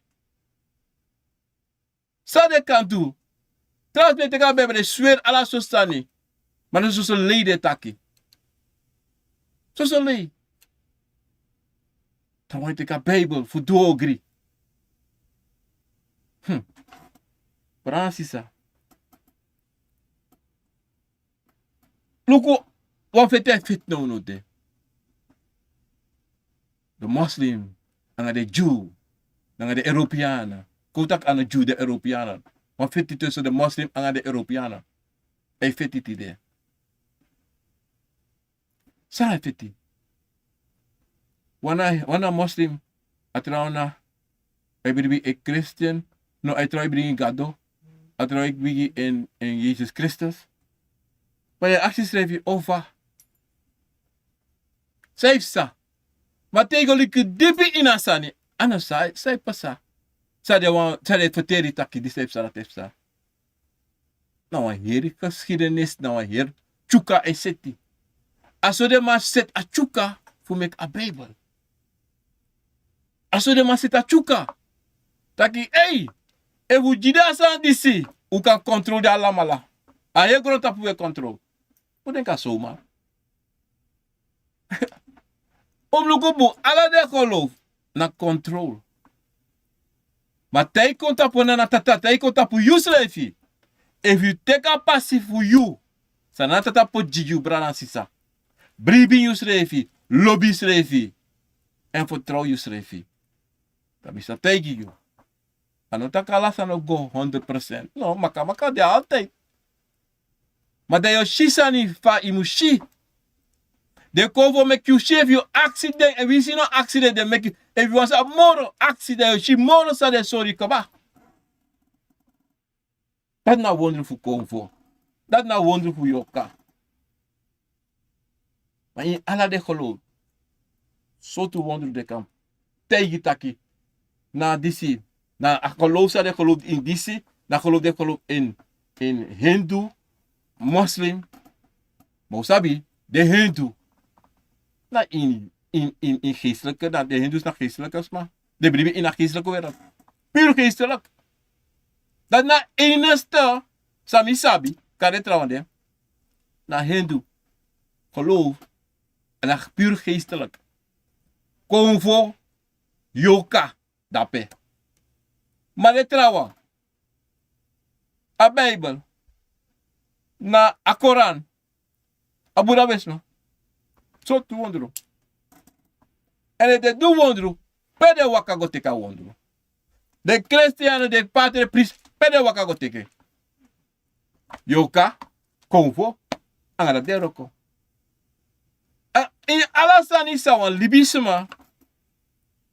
Sade kantu. Transmete ka Bijbel de sweer ala sostani. Maar dat is zo'n lei de taki. Zo'n lei. Dan moet ik a Bijbel voor doogri. Francisa. Luko, wat fit no de. De moslim, en de Jew, en de Europeanen. Kotak aan de Jew, de Europeanen. Wat fit tussen de moslim en de Europeanen? Hij fit het idee. Sa fit het. Wana moslim, atrauna, hij brengt een christian, no hij trouw brengt gado, hij trouw brengt in Jezus Christus. Maar je actie schrijf je over. Zij sa. Maar tegenwoordig diepe in asani. Ana zij passa. Zij de verteri taki die schrijf sa dat heeft sa. Nou een heer geschiedenis, nou een heer chuka en seti. Als de maar zet a chuka voor mek a Bijbel. Als de maar zet a chuka. Taki hey, evu jida sa disi, u kan controle de alamala. A je grond tapu we control. Hoe denk je zo maar? Omlukubu, ala de geloof na control. Maar tij komt tapu na tata, tij komt tapu yuslefi. If you take a passive for you, sana tata po jiju brana sisa. Bribi yuslefi, lobby slefi. En vertrouw yuslefi. Dat is dat tegen you. Ano takala sana go 100%. No, maka de altijd. Maar dat je shisani fa imushi. De cover make you shave you accident. En we zien een accident. They make you, if you want a moral accident, she moral sa de sorry kaba. Dat na wonderful cover. Dat na wonderful yoka. Maar in alla de geloof. Zo te wonder de kam. Tegen taki. Na disi. Na geloof sa de geloof in disi. Na geloof de geloof in Hindu, Muslim. Maar sabi, de Hindu. Na in geestelijke, dat de Hindoes naar geestelijke maar de brieven in een geestelijke wereld. Puur geestelijk. Dat na enigste, sami sabi, kan het trouwen, na Hindu, geloof, en na puur geestelijk. Konvo, yoka, dape. Maar de trouwen, a Bijbel, na a Koran, a Boeddha Wesno. Zo te wonderen. En het doet wonderen. Pede waka go teka wonderen. De Christianen, de pater priest, pede waka go teke. Yoka, konvo, angara de roko. In alasani sawan libisma,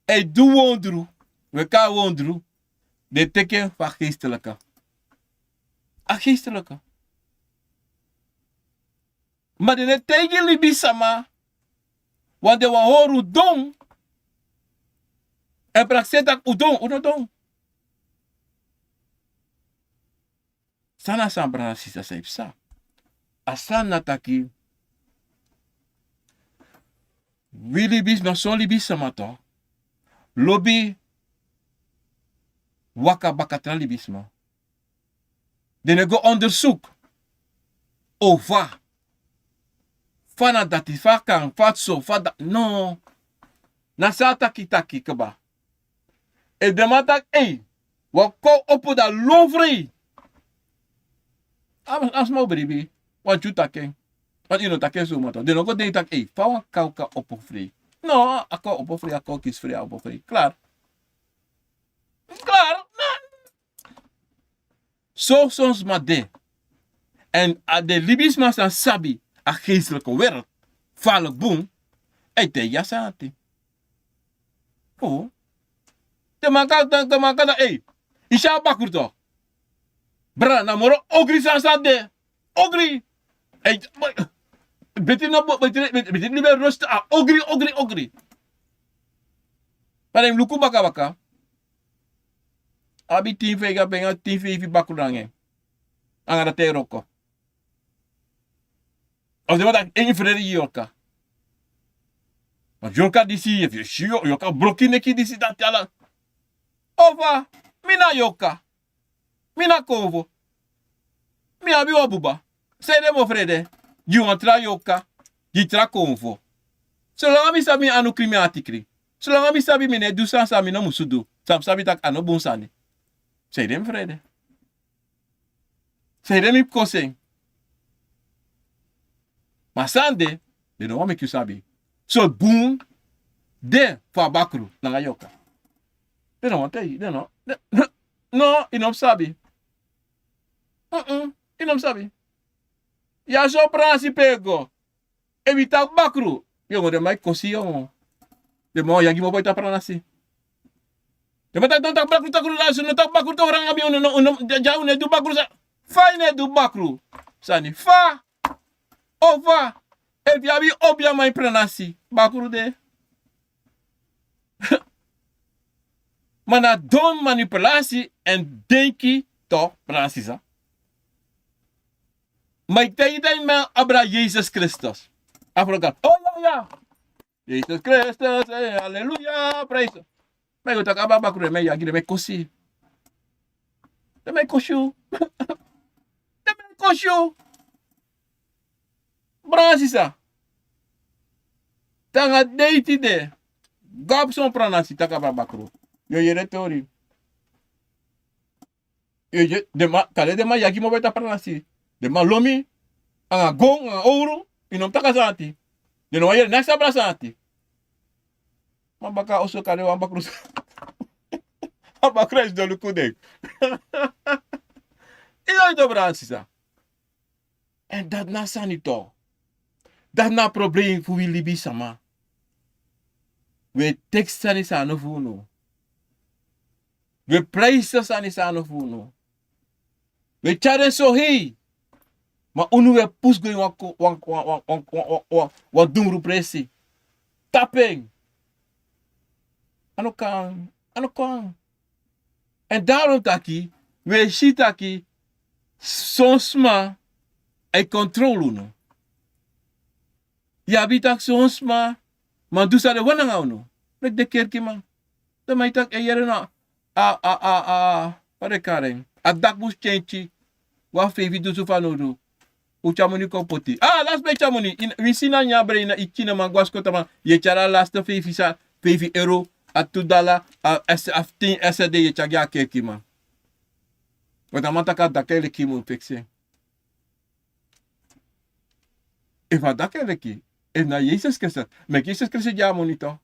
e doet wonderen. We kan wonderen. De teken van geestelijke. A geestelijke. Maar de teken libisma. Want de horen dom. En praxetak udon. Sana sambra sisa saipsa. Asan nataki. Willy bis ma soli bis samato. Lobby. Waka bakatra libisma. De nego onderzoek. Over. Fana dati fa kan fatso fada no na sata kitaki kaba e de matak wa ko opo da lovri am small baby want you take want you no take so mato de no go dey tak fa wa ka opo free no ako opo free ako kis free opo free klaar na so sons ma de en a de libis mas an sabi a geestelijke wereld. Valk boem. Ei te jasati. Oh. Te makata Isha bakurto. Bra na moro ogri sansade. Ogri. Ei. Betin no betin libe rost a ogri. Parem luku baka. Abi tin fega benga tin fi bakurange. Angara te roko. Als je wat één vrede joka. Want joka disi, if je shio, joka bloki neki disi dat jala. Ova, mina joka. Mina kovo. Mi abi wabuba. Sede mo vrede. You want tra joka. You tra konvo. Zolang mi sabi anu krimi atikri. Zolang mi sabi mine du san sami no musudu. Sam sabi tak ano bonsani. Sede vrede. Sede mi koseng. Maar sande, de no make you sabi. So boom, de fa bakru na yoka. De no want they no. No, inom sabi. Inom sabi. Ya so pransi pego. Evita bakru. Yo de mai kosi yo. De mo yagi mo boita pranasi. De mata don't tak bakru takru la so no tak bakru to orang abi no jauh ne du bakru sa. Fa ne du bakru. Sani fa. Ova, if you have obia my pranasi, bakuru de. Mana don manipulatie en denki to pranasisa. Maar ik denk me abra Jezus Christus. Afrogat. Oh ja. Jezus Christus, halleluja, prijs. Maar ik tak aba bakuru me yagi de me kosi. De me koshu. Bransisa. Tanga deiti de. Gab son pranasi takaba bakru. Yo yere teori. Yo de ma kale de ma yagi mo beta pranasi. De ma lomi anga gong anga ouro inom takasati. De no yere nasa brasati. Ma baka oso kale wa bakru. Abakru is do lukudek. Ilo do bransisa. En dat na sanito. Dat na probleem voor wie libi sama. We teksten is aan vuno. We prijzen zijn is aan vuno. We charen so hei. Maar unu we pus going wat doen repressie. Tapping. Ano kan. En daarom taki, we shitaki, sonsma, ei controle no. Ja, bitak sonsma, maar doe sa de wana ngau no. Lek de kerki man. Dan mij tak eyere na, pare karen. A dak bus chenchi, wa fevi du sufa no do. Uchamuni ko poti. Last be chamuni, we sina nyabre na ikina man gwaskota man, ye chara last fevi sa, €5. A $2 a 10 SD je chagya keki man. Wat amata dakele ki mun fixe. Eva dakele ki. En na Jesus Christus. Me Jesus Christus ja monitor.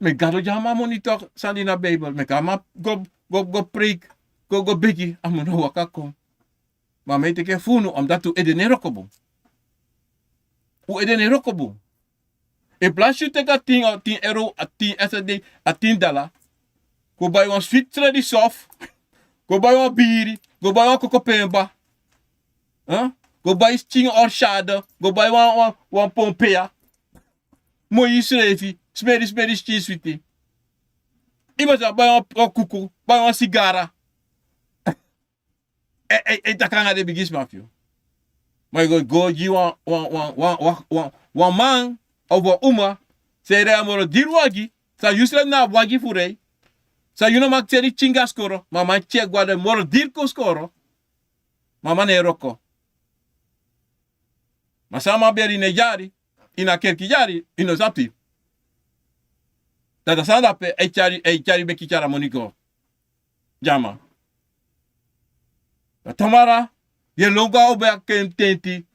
Me gado ja ma monitor sandi na Bible. Me kama go preek. Go biggie. Amono wakako. Maar me te ke funu om dat tu edene rokobo. U edene rokobo. In plaats je te gaan €10, a 10 SD, a $10. Go buy one sweet ready soft. Go buy one biri. Go buy one kokopemba. Go buy ching orchade. Go buy one pompea. Mooi schreefie. Smeri cheese sweetie. Iemand buy one kuku. Buy one sigara. Dat kan naar de begis mafio. Maar go you one man. Over uma, sere amoro dirwagi, sa yusre na wagi furei. Sa yuno mak seri chinga skoro, mama che guarda moro dirko skoro. Mama ne roko. Masama beri ne jari, ina kerki jari, ino sapi. Tata sada pe e chari beki chara moniko. Jama. Tamara, ye longa obe akententi,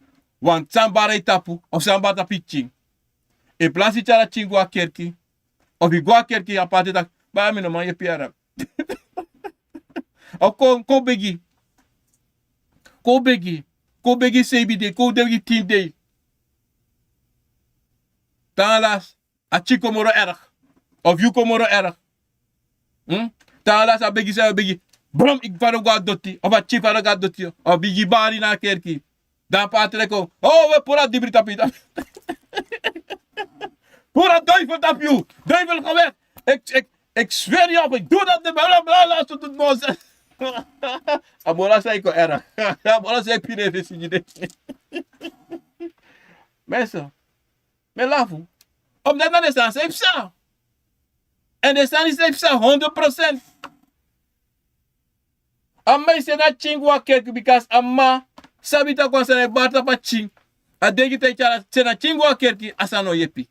wan sambara itapu, of sambata pitching. E plasi chara chingu a kerki. Of i gua kerki a pati tak. Ba mi no man ye piara. O ko begi. Ko begi. Ko begi sebi de. Ko begi 10 day. Talas. A chiko moro erg. Of you ko moro erg. Talas a begi sa begi. Brom ik varo gua dotti. Of a chi varo gua dotti. Of bigi bari na kerki. Dan pati leko. Oh we pura dibri tapita. Pura duivel op jou. Duivel, ga weg. Ik zweer je op. Ik doe dat niet. Bla zo doet nonsens. Amora zei ik al erg. Amora zei ik niet eens in mensen. Me lafu. Omdat dan is dat safe sa. En de staan is safe sa 100%. Amma is na chingwa kerk because amma sabita kwa sana barta pa ching. Adegi te chala sena chingwa kerki asano yepi.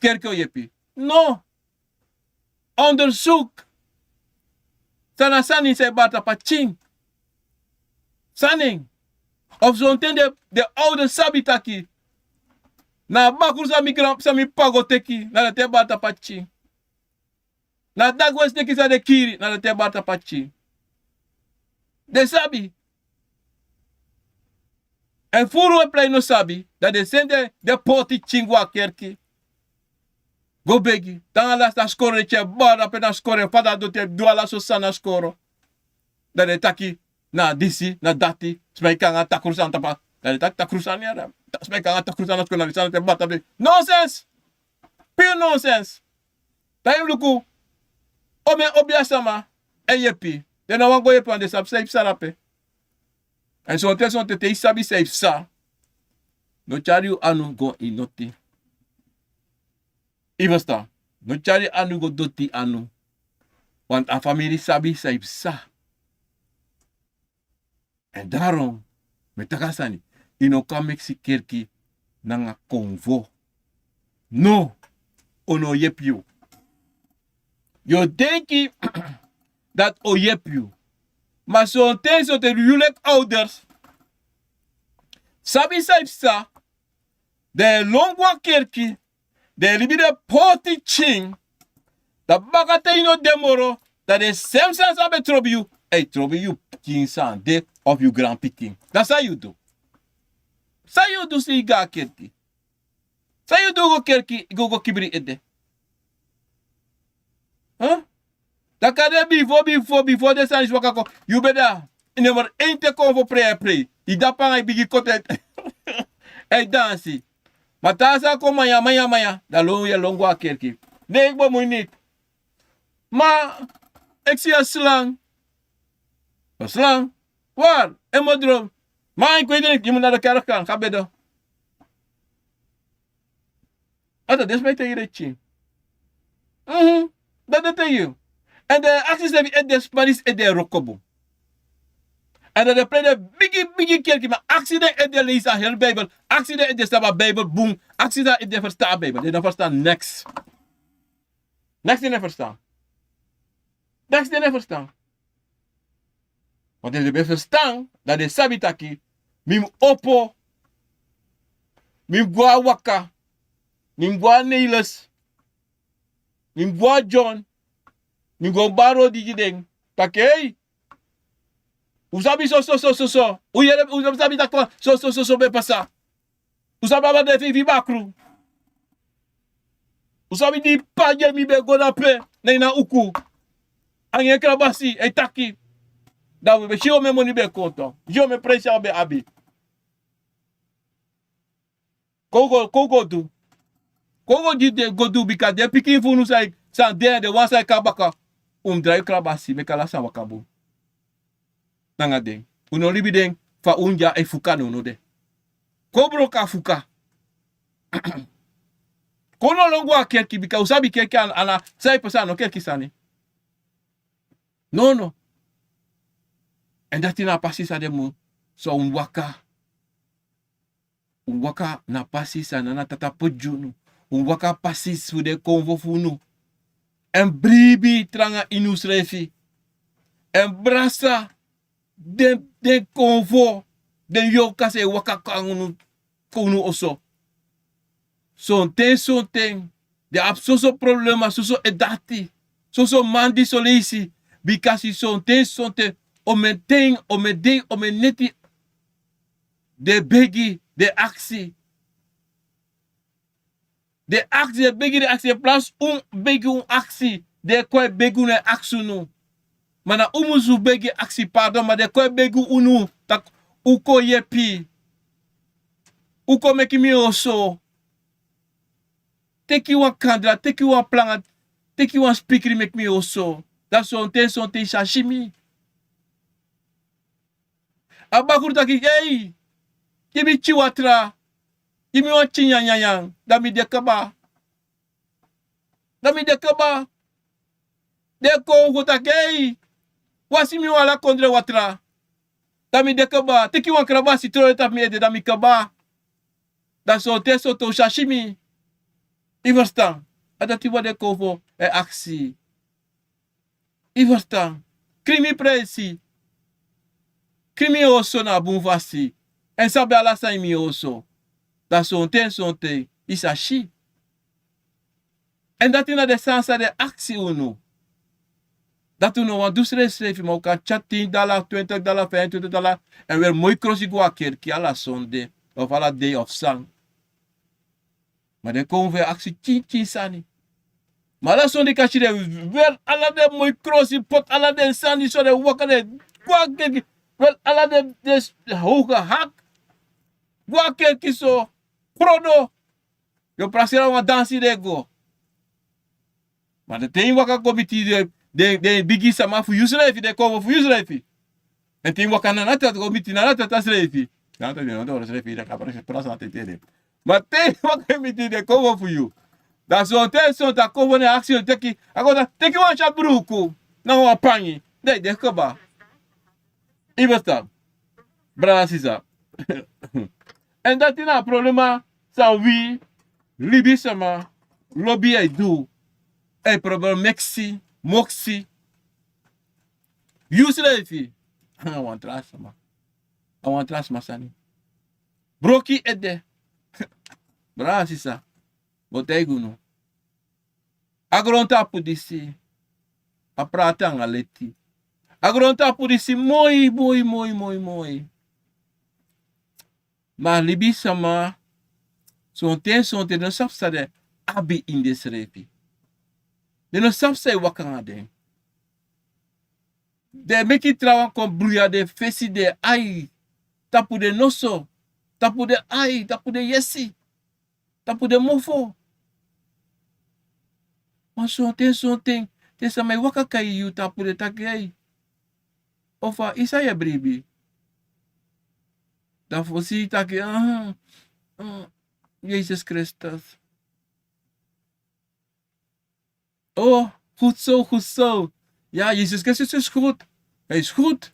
Kerko yepi. No. Onderzoek. Sana sani se bata paching. Saning. Of zo'n ten de oude sabitaki. Na bakur sami pagoteki. Na de te bata paching. Na dagwes teki sa de kiri. Na de te bata paching. De sabi. En furu e play no sabi. Dat de sende de poti chingwa kerki. Go begi. Dan alas na score che bada pe na score. Pada do te do ala so sana score. Dan de taki na disi na dati. Smeka nga takrusan tapa. Dan de tak takrusan ya. Smeka nga takrusan na score na sana te bata be. Nonsense. Pure nonsense. Dan luku. Ome obiasama. E yepi. Den na wan go yepi an de sab safe sarape. En son te isabi safe sa. No chari anu go inoti. Ivasta, no chari anu go doti anu. Want a familie sabi saib sa. En daarom, met takasani, ino kan meksi kerki nanga konvo. No, ono yep you. Yo denki dat o yep you. Maar zo'n tijd zo te jullie ouders. Sabi saib sa, de longwa kerki, de libide poti ching, da bakate ino demoro, dat de semsen sabe trobi you, trobi you king san, de of you grand picking. That's how you do. Sa you do si ga kerki. Sa you do go kerki go kibri ede. Huh? Da kade before de san waka ko. You better nummer 1 te kon voor pre. I da pa ngai bigi kote. Ei dansi. Matasa ko maya. Da lo ya longo a kerki. Nee, ik ben moeilijk. Maar ik zie een slang. Een slang? Waar? In mijn droom. Maar ik weet niet, je moet naar de kerk gaan. Ga bidden. Dat is mij tegen de chin. Dat is tegen je. En de acties hebben de Spanish en de rokobo. En de plek biggie kerk. Maar actie in de lezen heel Bijbel. Actie in de staba Bijbel. Boom. Actie in de verstaan Bijbel. Die verstaan niks. Niks die niet verstaan. Niks die niet verstaan. Want je verstaan dat de sabitaki. Mim opo. Mim gwa waka. Mim gwa Nelis. Mim gwa John. Mim gwa baro di ding. Takei. Usabi so. Usabi takwa. So be pasa. Usabi aba de fi bakru. Usabi di paje mi be goda pe. Na uku. Anye krabasi. E taki. Da we show me money be konto. Jo me pressure be abi. Kogo do. Kogo di de go do because they picking for nu sai san there the one side kabaka. Drive krabasi me kala sa wakabu. Nanga ding. Uno libi ding fa unja e fuka no de. Kobro ka fuka. Kono longo a kerki because usabi kerki ana sai pasa no kerki sani. No. En dat na pasi sa demo so un waka na pasi sa na tata pojunu un waka pasi su de konvo funu en bribi tranga inus refi en brasa de konvo de yoka se waka kangunu konu oso son ten de absoso problema so edati so mandi solisi because son ten omeneti de begi de actie. De actie, de begi de actie, plus begi actie. De koi begi une actie nu. Mana umuzu begi actie, pardon, maar de koi begi unu. Tak uko yepi. Uko meki mi oso. Teki wan kandra, teki wan planga, teki wan speaker make mi oso. Dat son te sashimi. Abakur taki, hey, kimi chiwatra, kimi wan chinyanyanyang, dami de kaba. De kongo taki, hey, wasimi wala kondre watra. Dami de kaba, teki wan kraba si tro etap mi ede dami kaba. Da so te so to shashimi. Iverstan, adati wa de kovo e aksi. Iverstan, krimi presi. Krimi oso na bunvasi. En sabe ala sa imi oso. Da son te. Isa shi. En dat na de sansa de actie uno. Dat uno wan dusre schreef. Maar kan chat $10, $20, $25. En weer mooi crossi go a kerki ala sonde. Of ala day of sang. Maar dan komen we actie chin sani. Maar ala sonde kachire. Weer ala de mooi crossi pot. Ala de sani so de waka de. Kwa kerki. Wel, ala de hoge hak. Gwa kerki so. Prodo. Yo prasira wan dansi de go. Maar de team waka komiti de bigi sama fu yusrefi. De kovo fu yusrefi. En team waka nanata komiti nanata tasrefi. Nanata de nanata tasrefi. De kapare prasa na tete. Maar team waka komiti de kovo fu you. Da so te so ta kovo ne action teki. Agora teki wan chabruku. Na wan panyi. De kaba. Iverstan. Brasisa. En dat is een problema. Sa wie. Libi sama. Lobby ay do. Ay problem mexi. Moxi. Yusrefi. I want trust masani. Broki ede. Brasisa. Boteguno. Agronta pudisi. A prata ngaleti. Agronta pudisi moi. Maar libi sama sonte no saf sa de abi in des repi. De no saf sa wakanga de. De meki trawa kon bruya de fesi de ai. Tapu de noso. Tapu de ai. Tapu de yesi. Tapu de mofo. Maar sonte. Te sa mai waka kai yu tapu de takei. Ofa isa ya bribi. Da fosi taki. Jezus Christus. Oh, goed zo. Ja, Jezus Christus is goed. Hij is goed.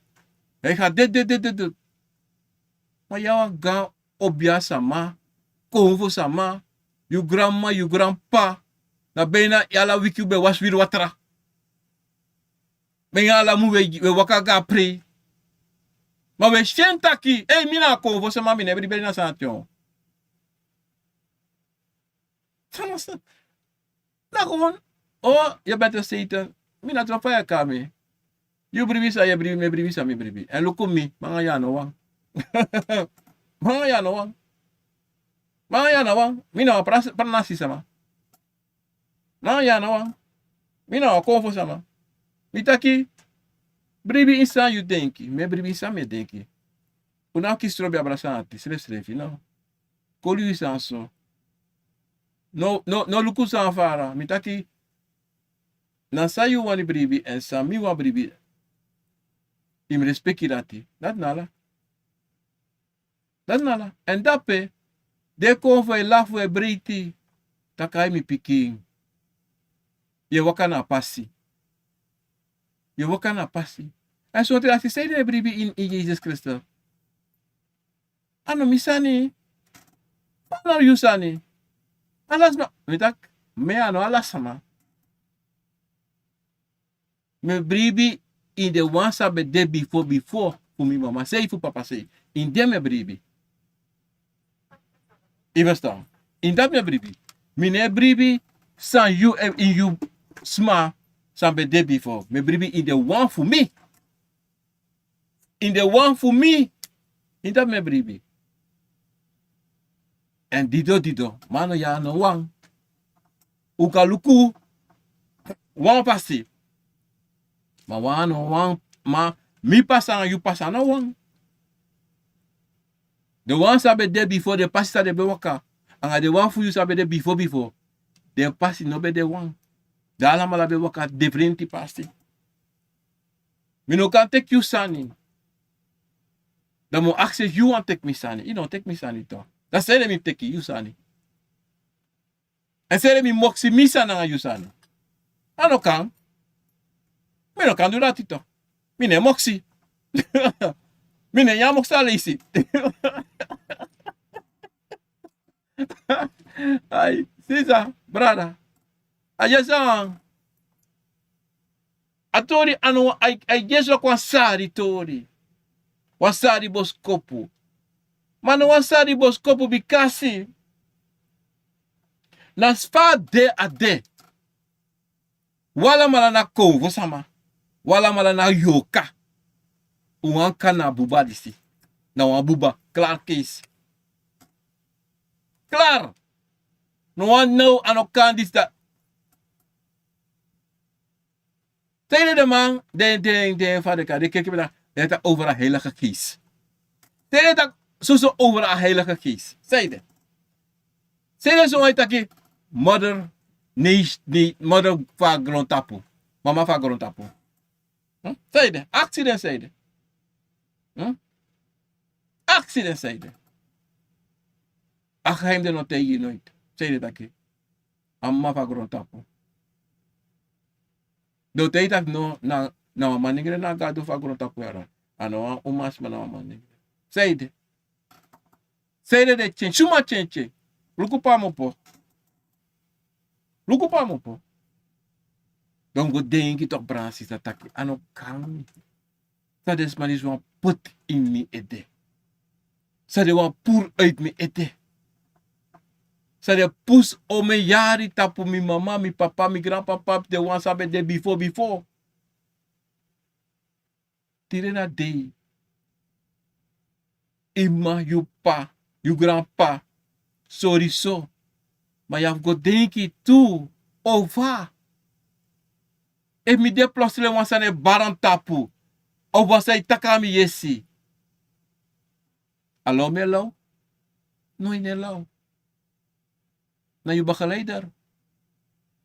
Hij gaat dit. Maar jou ga obja sama. Konvo sama. You grandma, you grandpa. Na bijna yala wiki be was weer watra. Ben yala mu we waka ga pre. Maar we shentaki. Hey, mina konvo sama mine. Everybody na santion. Nou gewoon. Oh, je bent een Satan. Mina tropa ya kami. You bribi sa, me bribi. En look me, mga ya no wang. Mga ya no wang. Mina wa pranasi sama. Mga ya no wang. Mina wa konfo sama. Mitaki, bribi insa you denki. Me bribi sa me denki. Una ki strobi abrasanti, srefi, no. Kolu isanso. No luku sa fara. Mitaki, na sa you wani bribi en sa mi wa bribi. Im respecti dati. Dat nala. En dape, de konvo e lafu e breiti. Takai mi piking. Je wakana passi. En so te asi say de bribi in Jesus Christus. Ano misani. Ano yusani. Alas ma. Mitak. Me ano alas sama. Me bribi in the one sabe de before for mi mama say for papa say in dem me bribi. Even in dat me bribi. Mine bribi san you in you sma sabe de before. Me bribi in the one for me. In dat me bribi. En dido. Mano ya no wang. Ukaluku. Wan pasi. Ma wang, ma mi pasan you pasan no wang. The one sabe de before the pasta de bewaka. Anga the one for you sabe de before. The pasi no be de wang. Dala mala bewaka different pasti. Me no can take you sani. Dan mo access you want take me sani. You don't take me sani to. Dan say me take you sani. En say me moksi mi sana you sani. Ano kan? Me no kan do dat ito. Me ne moksi. Me ne ya moksa leisi. Ay, sisa, brada. Ayasang. Atori ano ay geso kwa sari tori. Wasari boskopu. Mano wasari boskopu bikasi. Nasfa de ade. Wala mala na konvo sama. Wala mala na yoka. Uanka na buba disi. Na wan buba. Klaar case. Klaar. No one know ano kan dis dat. Tegen de man. De vader ka. De kijk me daar. Het over een heilige geest. Tegen dat zo over een heilige geest. Zeg je. Zeg je zo uit dat je. Mother. Nee, mother va grondtapu. Mama va grondtapu. Zeg je. Accident zeg je. Accident zeg je. Ach, hij de nog tegen je nooit. Zeg je dat je. Mama va grondtapu. Do te dat no na manigre na gado va grondtapu era. Ano umas mana manigre. Zeg je. Zeg je de chen. Shuma chen. Lukupa mo po. Dan go denki toch bransis dat taki. Ano kan. Dat is maar eens wat put in me ede. Sa de wat pour uit me ede. Sa de pus o me yari tapu mi mama, mi papa, mi grandpapa, de wan sabe de before. Tire na day. Ima you pa je grandpa, sorry so. Maar je hebt go denki toe, over. E mi de plotseling wansane baran tapu. Of was hij takami yesi. Alo me lau? No ine lau. Na je begeleider.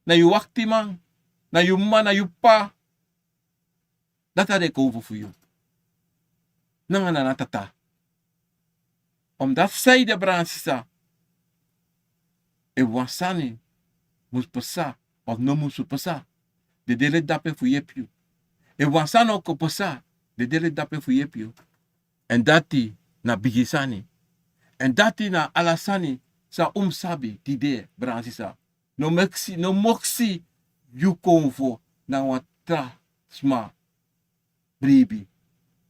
Na je waktiman. Na je man, na je pa. Dat had ik over voor je. Nangana tata. Omdat zij de bransisa. E wansani. Moest pasa. Of no moest pasa. De dele dape voor je piu. E wansano ook pasa. De dele dape voor je piu. En dati na bigisani. En dati na alasani. Sa sabi tide bransisa. No moksi yu konvo na watra sma bribi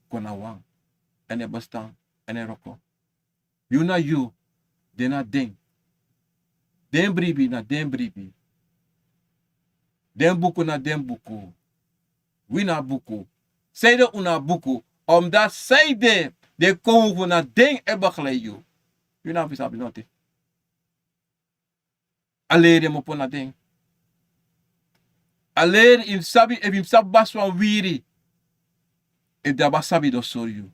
kona wang. Ene bastan, ene roko. Yu na yu, dena den. Den bribi na den bribi. Den buku na den buku. Wina buku. Zijde una buku. Omdat zijde de konvo na den ebagele yu. Yu na visabi note. Alere mo po na den. Alere im sabi if im sab baswan wiri. E daba sabi do soryu.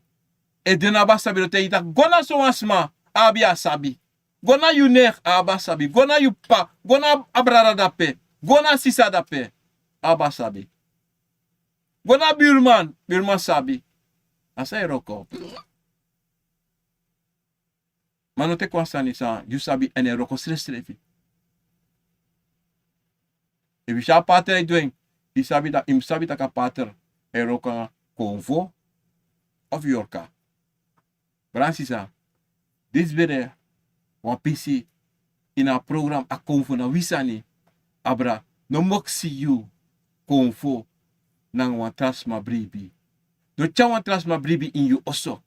E dena ba sabi do te ita gona so asma abi asabi. Gona yu nek aba sabi. Gona yu pa. Gona abrara dape. Gona sisa dape. Aba sabi. Gona birman sabi. Asa roko. Manote kwa sani sa yu sabi ene roko strefi. If you shall pater doing, im sabi da ka pater e roka konvo of yorka. Bransisa, this bere wan pisi in a program a konvo na wisani abra no moksi you konvo nang wan trasma bribi. No cha wan trasma bribi in you oso.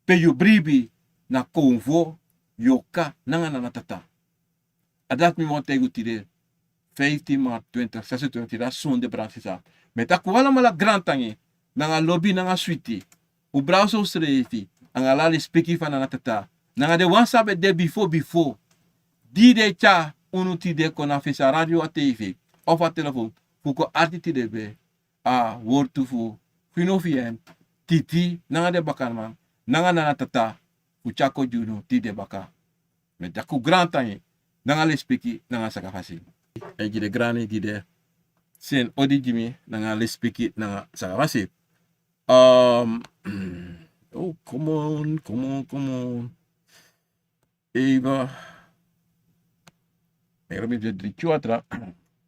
Pe you bribi na konvo yoka nanga na tata. Adat mi wan tegu tire. 15 maart 2026 da sonde bransisa. Met akwala mala grantangi nanga lobby nanga suiti. U browso srefi anga lali speki van anatata. Nanga de wansabe de before. Di de cha unuti de kona fesa radio a TV of a telefoon. Fuko artiti de be a word to fu finofien titi nanga de bakarman nanga nanatata uchako juno ti de baka. Met aku grantangi nanga le speki nanga sakafasi. En gide grani gide sen odi jimi nanga lespiki nanga sagawasi. Oh, come on. Eva. Ik heb je 3 4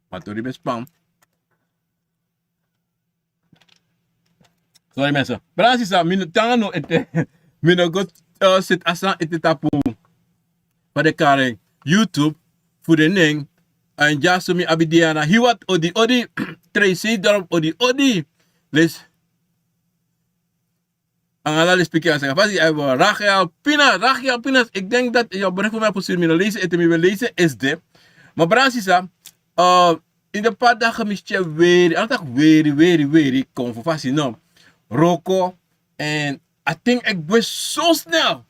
Matori bespam. Sorry mensen. Brasi sa minutano ete. Minagot sit asa ete tapu. Pada kare YouTube voor de ning. En ja, so mi abidiana. Hiwat odi. Tracy dorp odi. Les. Ang alali speaking aan pasi Rachel Pinas. Ik denk dat jouw bericht voor mij positie mi lezen. Het mi wil lezen is de. Maar Bransisa. In de paar dagen misje weer. Altijd weer. Conversatie no. Roko. En I think ik was zo snel.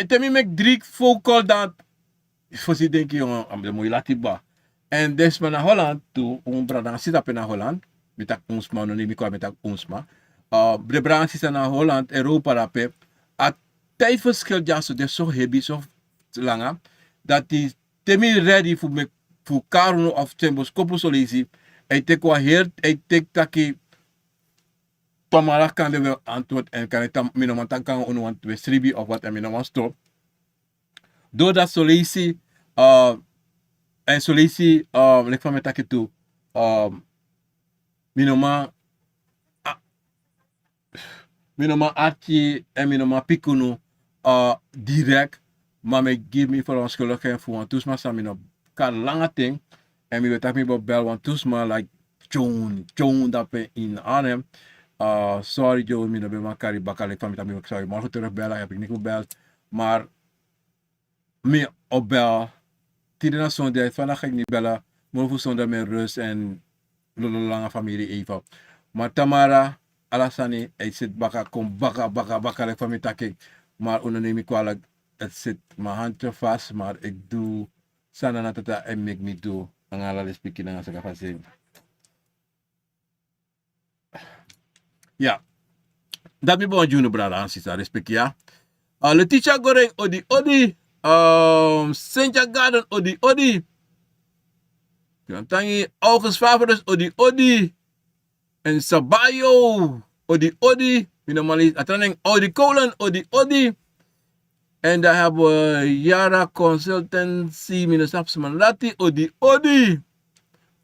Temi mek 3 phone call dat. Fosi denk je jongen, am de mooi latiba. En desma naar Holland toe, brada zit op naar Holland. Met dat ons man, niet meer met dat ons man. De brada zit naar Holland, Europa rape. A tijdverschil ja zo, dus zo heavy, zo lang. Dat die temi ready voor Karuno of Tembos kopo solisi. Hij tek wa heer, hij tek taki. Pamara kan de wel antwoord en kan het dan minomantan kan onwant we sribi of wat en minoman stop. Doordat solisi en solisi lek van met takke toe minoma arti en minoma pikuno direct maar me give me voor ons gelukkig en voor want toesma sa mino kan lange ting en me weet me bel want toesma like John dat in Arnhem sorry Joe mino be makari bakal ik van met me sorry morgen terug bellen heb ik niet gebeld maar me opbel. Tidena zonde, vandaag ga ik niet bellen. Morgen zonde met rust en lange familie even. Maar Tamara, Alassane, hij zit baka, kom baka, like van me takke. Maar onderneem ik kwalijk, het zit mijn handje vast, maar ik doe sana na tata en make me do. Ang alala speaking na sa kapatid. Ja, dat mi bon junior brada aan sisa respect ya. Letitia Goreng odi odi. Cynthia Garden odi odi. Tangi August Favorus odi odi. En Sabayo odi odi. Minamali atraning odi Colon odi odi. En daar hebben we Yara Consultancy, Minasap Manlati, Odi Odi.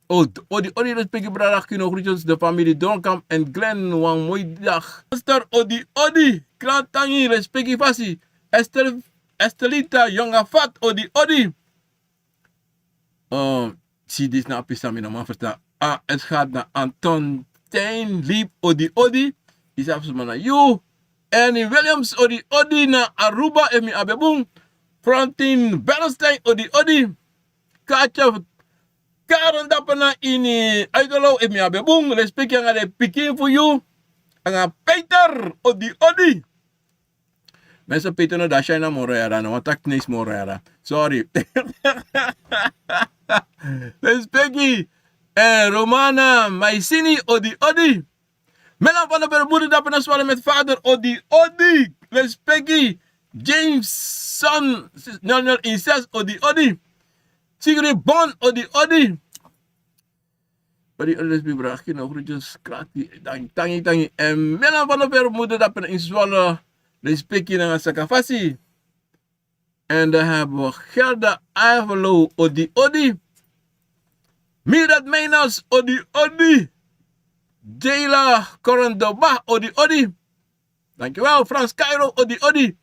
Odi Odi, respectie brada, kino groetjes, de familie Donkamp en Glenn, een mooie dag. Esther Odi Odi, Klantangi, respectie Fasi. Estelita, Jonga Fat, Odi Odi. Zie dit nou, pista me normaal verstaan. Het gaat naar Anton Tijn, Liep, Odi Odi. Isap Sumana, yo. Annie Williams, Odi Odi na Aruba, Emi Abebung. Frontine Bernstein, Odi Odi. Katja Karen Dapana ini Aidolo, Emi Abebung. Respect yang ada picking for you. Anga Peter, Odi Odi. Mensen Peter no dashay na Morera, no watak nis Morera. Sorry. Respecti. Romana Maisini, Odi Odi. Melan van de Bermuda dat we zwallen met vader Odi Odi. Respecti. James Son 006 Odi Odi. Sigrid Bon Odi Odi. Odi Odi is bracht nog groetjes krati. Tangi. En Melan van de Bermuda dat we in zwallen. Respecti naar Sakafasi. En dan hebben we Gerda Avelo Odi Odi. Mirat Meinas Odi Odi. Jayla Corondoba, Odi Odi. Dankjewel, Frans Cairo, Odi Odi.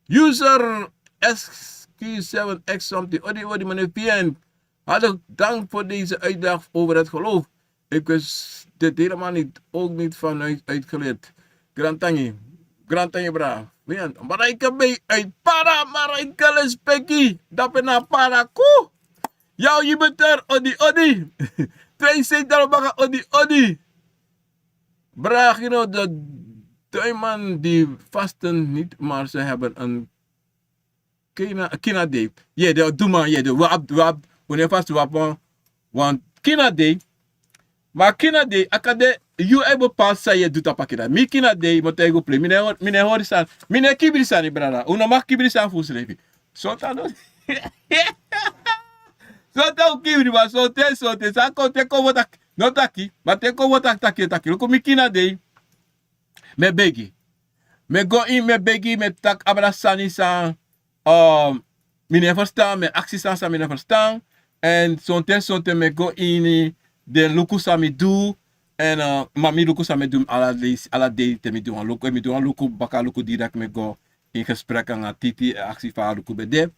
User SQ7X something, Odi Odi, meneer PN. Hartelijk dank voor deze uitleg over het geloof. Ik wist dit helemaal niet, ook niet vanuit uitgeleerd. Grantangi bra. Maraika bay uit para, Maraika lespeki. Dapat na para ko. Jou je bent er, Odi Odi. Twee zeker baga Odi Odi. Braag, you know, de tuinman die vasten niet, maar ze hebben een kina day. Ja, de doe maar, ja, de wap, wanneer vast wap, want kina day, maar kina day, akade, you able pass say je doet dat pakje. Mi kina day, moet je go play. Mine horizon, mine kibrisani, brada. Uno mag kibrisani voor schrijven. Zo dat doen. Zo dat kibri, maar zo te, zako te komen dat. No taki, maar teko wat taki. Loko mikina day. Me begi. Me go in me begi me tak abrasani sa mine verstaan, me actie sa mine verstaan. En sonte me go in de luku sa me do. En mami luku sa me do ala day te me do an luku. Me do an luku baka luku direct me go in gesprek aan titi actie va luku bede.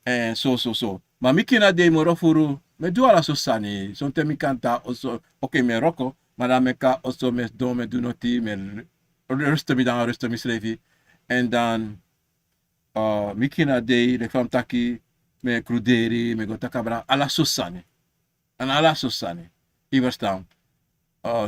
En so. Maar mikina day moro furu. Me do ala so sani, sonte mi kanta also, okay me roko, maar dan me ka also me do noti, me rusten mi schrevi. En dan, mi kina day, de fam taki, me cruderi, me go takabra, ala so sani. En ala so sani. I verstaan.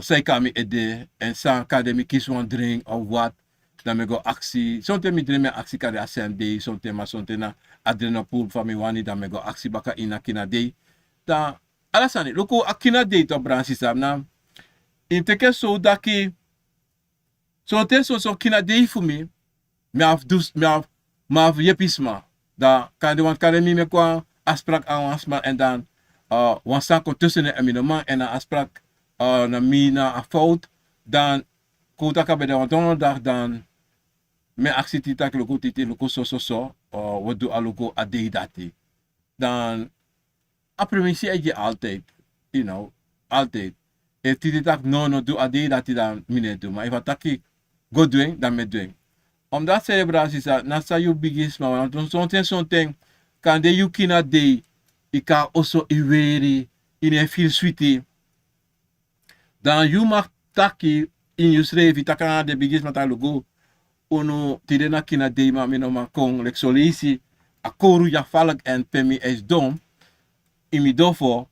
Zij kan me ede, en san kan de mi kies one drink of wat, dan me go actie, sonte mi drink me actie kan de assembly, sonte na adrenapool van mi wani, dan me go actie baka ina kina day. Dan alasani loko akina date op bransi samna in teke so daki so kina date for me af yepisma da kan de want kan mi me kwa afspraak aan asma en dan wansan kon tussen en minoma en een afspraak na mi na a fout dan kota ka bij de donderdag dan me actie tita loko so wat do aloko a day dati dan appreciate je altijd, you know, altijd. If die tak no do ade dat dan mine do, maar if ataki go doing dan me doing. Omdat celebratie is na sa you biggest maar want something kan de you kina day, ika also iweri in a feel sweetie. Dan you mag taki in you schreef takana de biggest mata logo ono tide na kina day maar me no ma kong like solisi akoru ya falak en pemi is dom. Imidofo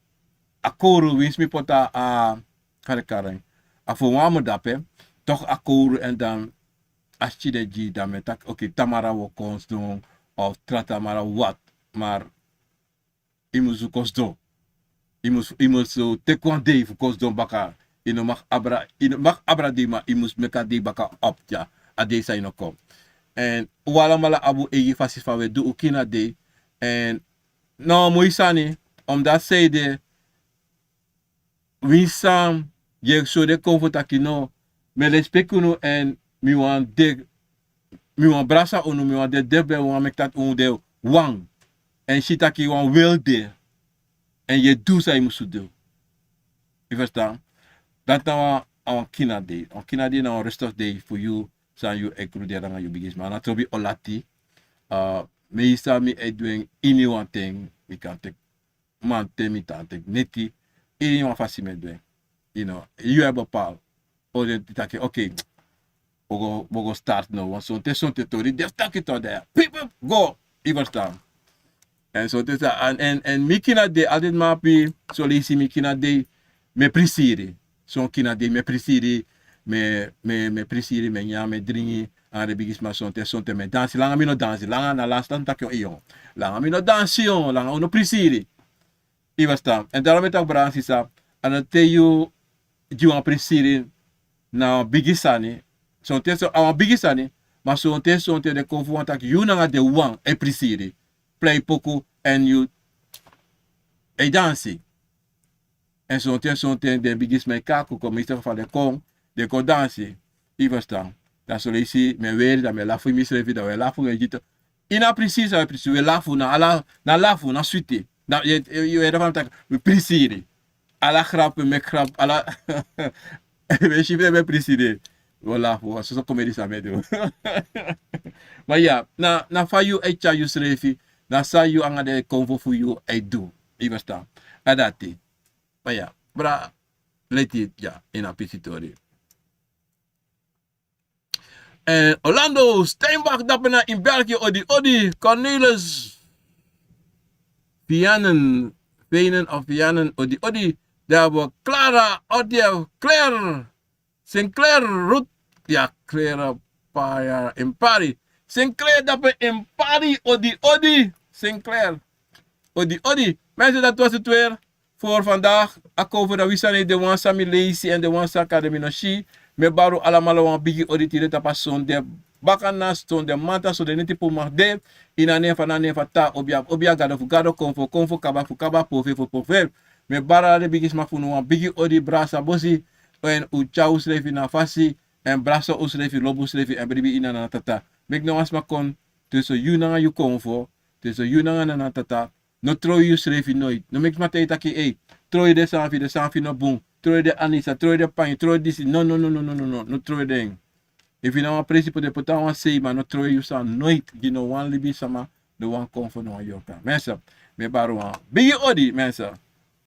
akoru wins mi pota a kareng a voor wame dape toch akoru en dan als je de G dan met oké, tamara wo kons doen of tratamara wat, maar imusu kos do. Imus taekwondo fu kos don baka. Ino mag abra di ma imus meka di baka op ja. Ade sa ino kom. En wala mala abu egi fasi fa we do ukina de. En no moisani omdat zij de winsam je so de comfort no me respect no en mi wan de mi wan brasa onu mi wan de debe wan mek dat on de wang en shitaki wan wil de en je doet zij moest doen. Je verstaan? Dat nou een kina day. Een kina day nou een rustig day voor you. Zijn you includeren aan je begins. Maar natuurlijk olati. Meestal me doing any one thing. We can take man temi take neti. Any one fasi me doing. You know, you have a pal. Or then take okay. We go start now. Want zo'n te tori. Just take it out there. People go. Je verstaan? En zo dus en mi kina day altijd maar pi. Zo lees mi kina day. Me prisiri. Zo'n kina day me prisiri. Me prisiri me nya me dringi. En de bigis maar zo'n te me dansi. Langa mi no dansi. Langa na last dan tak yo iyo. Langa mi no dansi yo. Langa uno prisiri. I was tam. En daarom het ook bransi sa. En dan te you juan prisiri na bigisani. Zo'n te zo awan bigisani. Maar zo'n te de konfu want tak you nanga de wang e prisiri. Play poku en you e dansi. En zo'n te de bigis me kaku kom meestal van de kon dansi. I was tam. Dan zullen je zien, me weer, dat me lafu misrevi, dat we lafu en jito. Ina precies, we lafu na lafu, na suite. Dat je ervan tak, we prisiri. Ala grap, me grap, ala. We shive me prisiri. We lafu, zo comedie sa me do. Maar ja, na fa you echa you srevi, na sa you anga de convo fu you I do. I was tam. Adati. Maar ja, bra, let it ja, in a pisitori. En Orlando Steinbach dat in België Odi Cornelis Vianen Odi daar we Clara Odia Claire Sinclair Ruth ja Claire Paya in Paris Sinclair dat in Paris Odi Sinclair Odi mensen dat was het weer voor vandaag akover dat we zijn de one Sami Lacy en de one Academy no shi me baru alamala wan bigi auditire tapa son de bakana son de manta so de neti pou magde ina nefa na nefa ta obia gado konfo kaba pove me bara de bigi smakunu wan bigi audi brasa bosi en u chau slefi na fasi en brasa uslefi lobu slefi en bribi ina na tata mek no asmakon tussen you na you konfo tussen you na tata no troy you slefi nooit no mek matei taki troy de sanfi no boom troy de anisa, troy de pan, troy this. No troy de. If you know a principle de pota wan say, maar no troy you sa nooit, you know, one libi sama, de wan kom van wan yoka. Mensen, me baru wan. Bigi odi, mensen.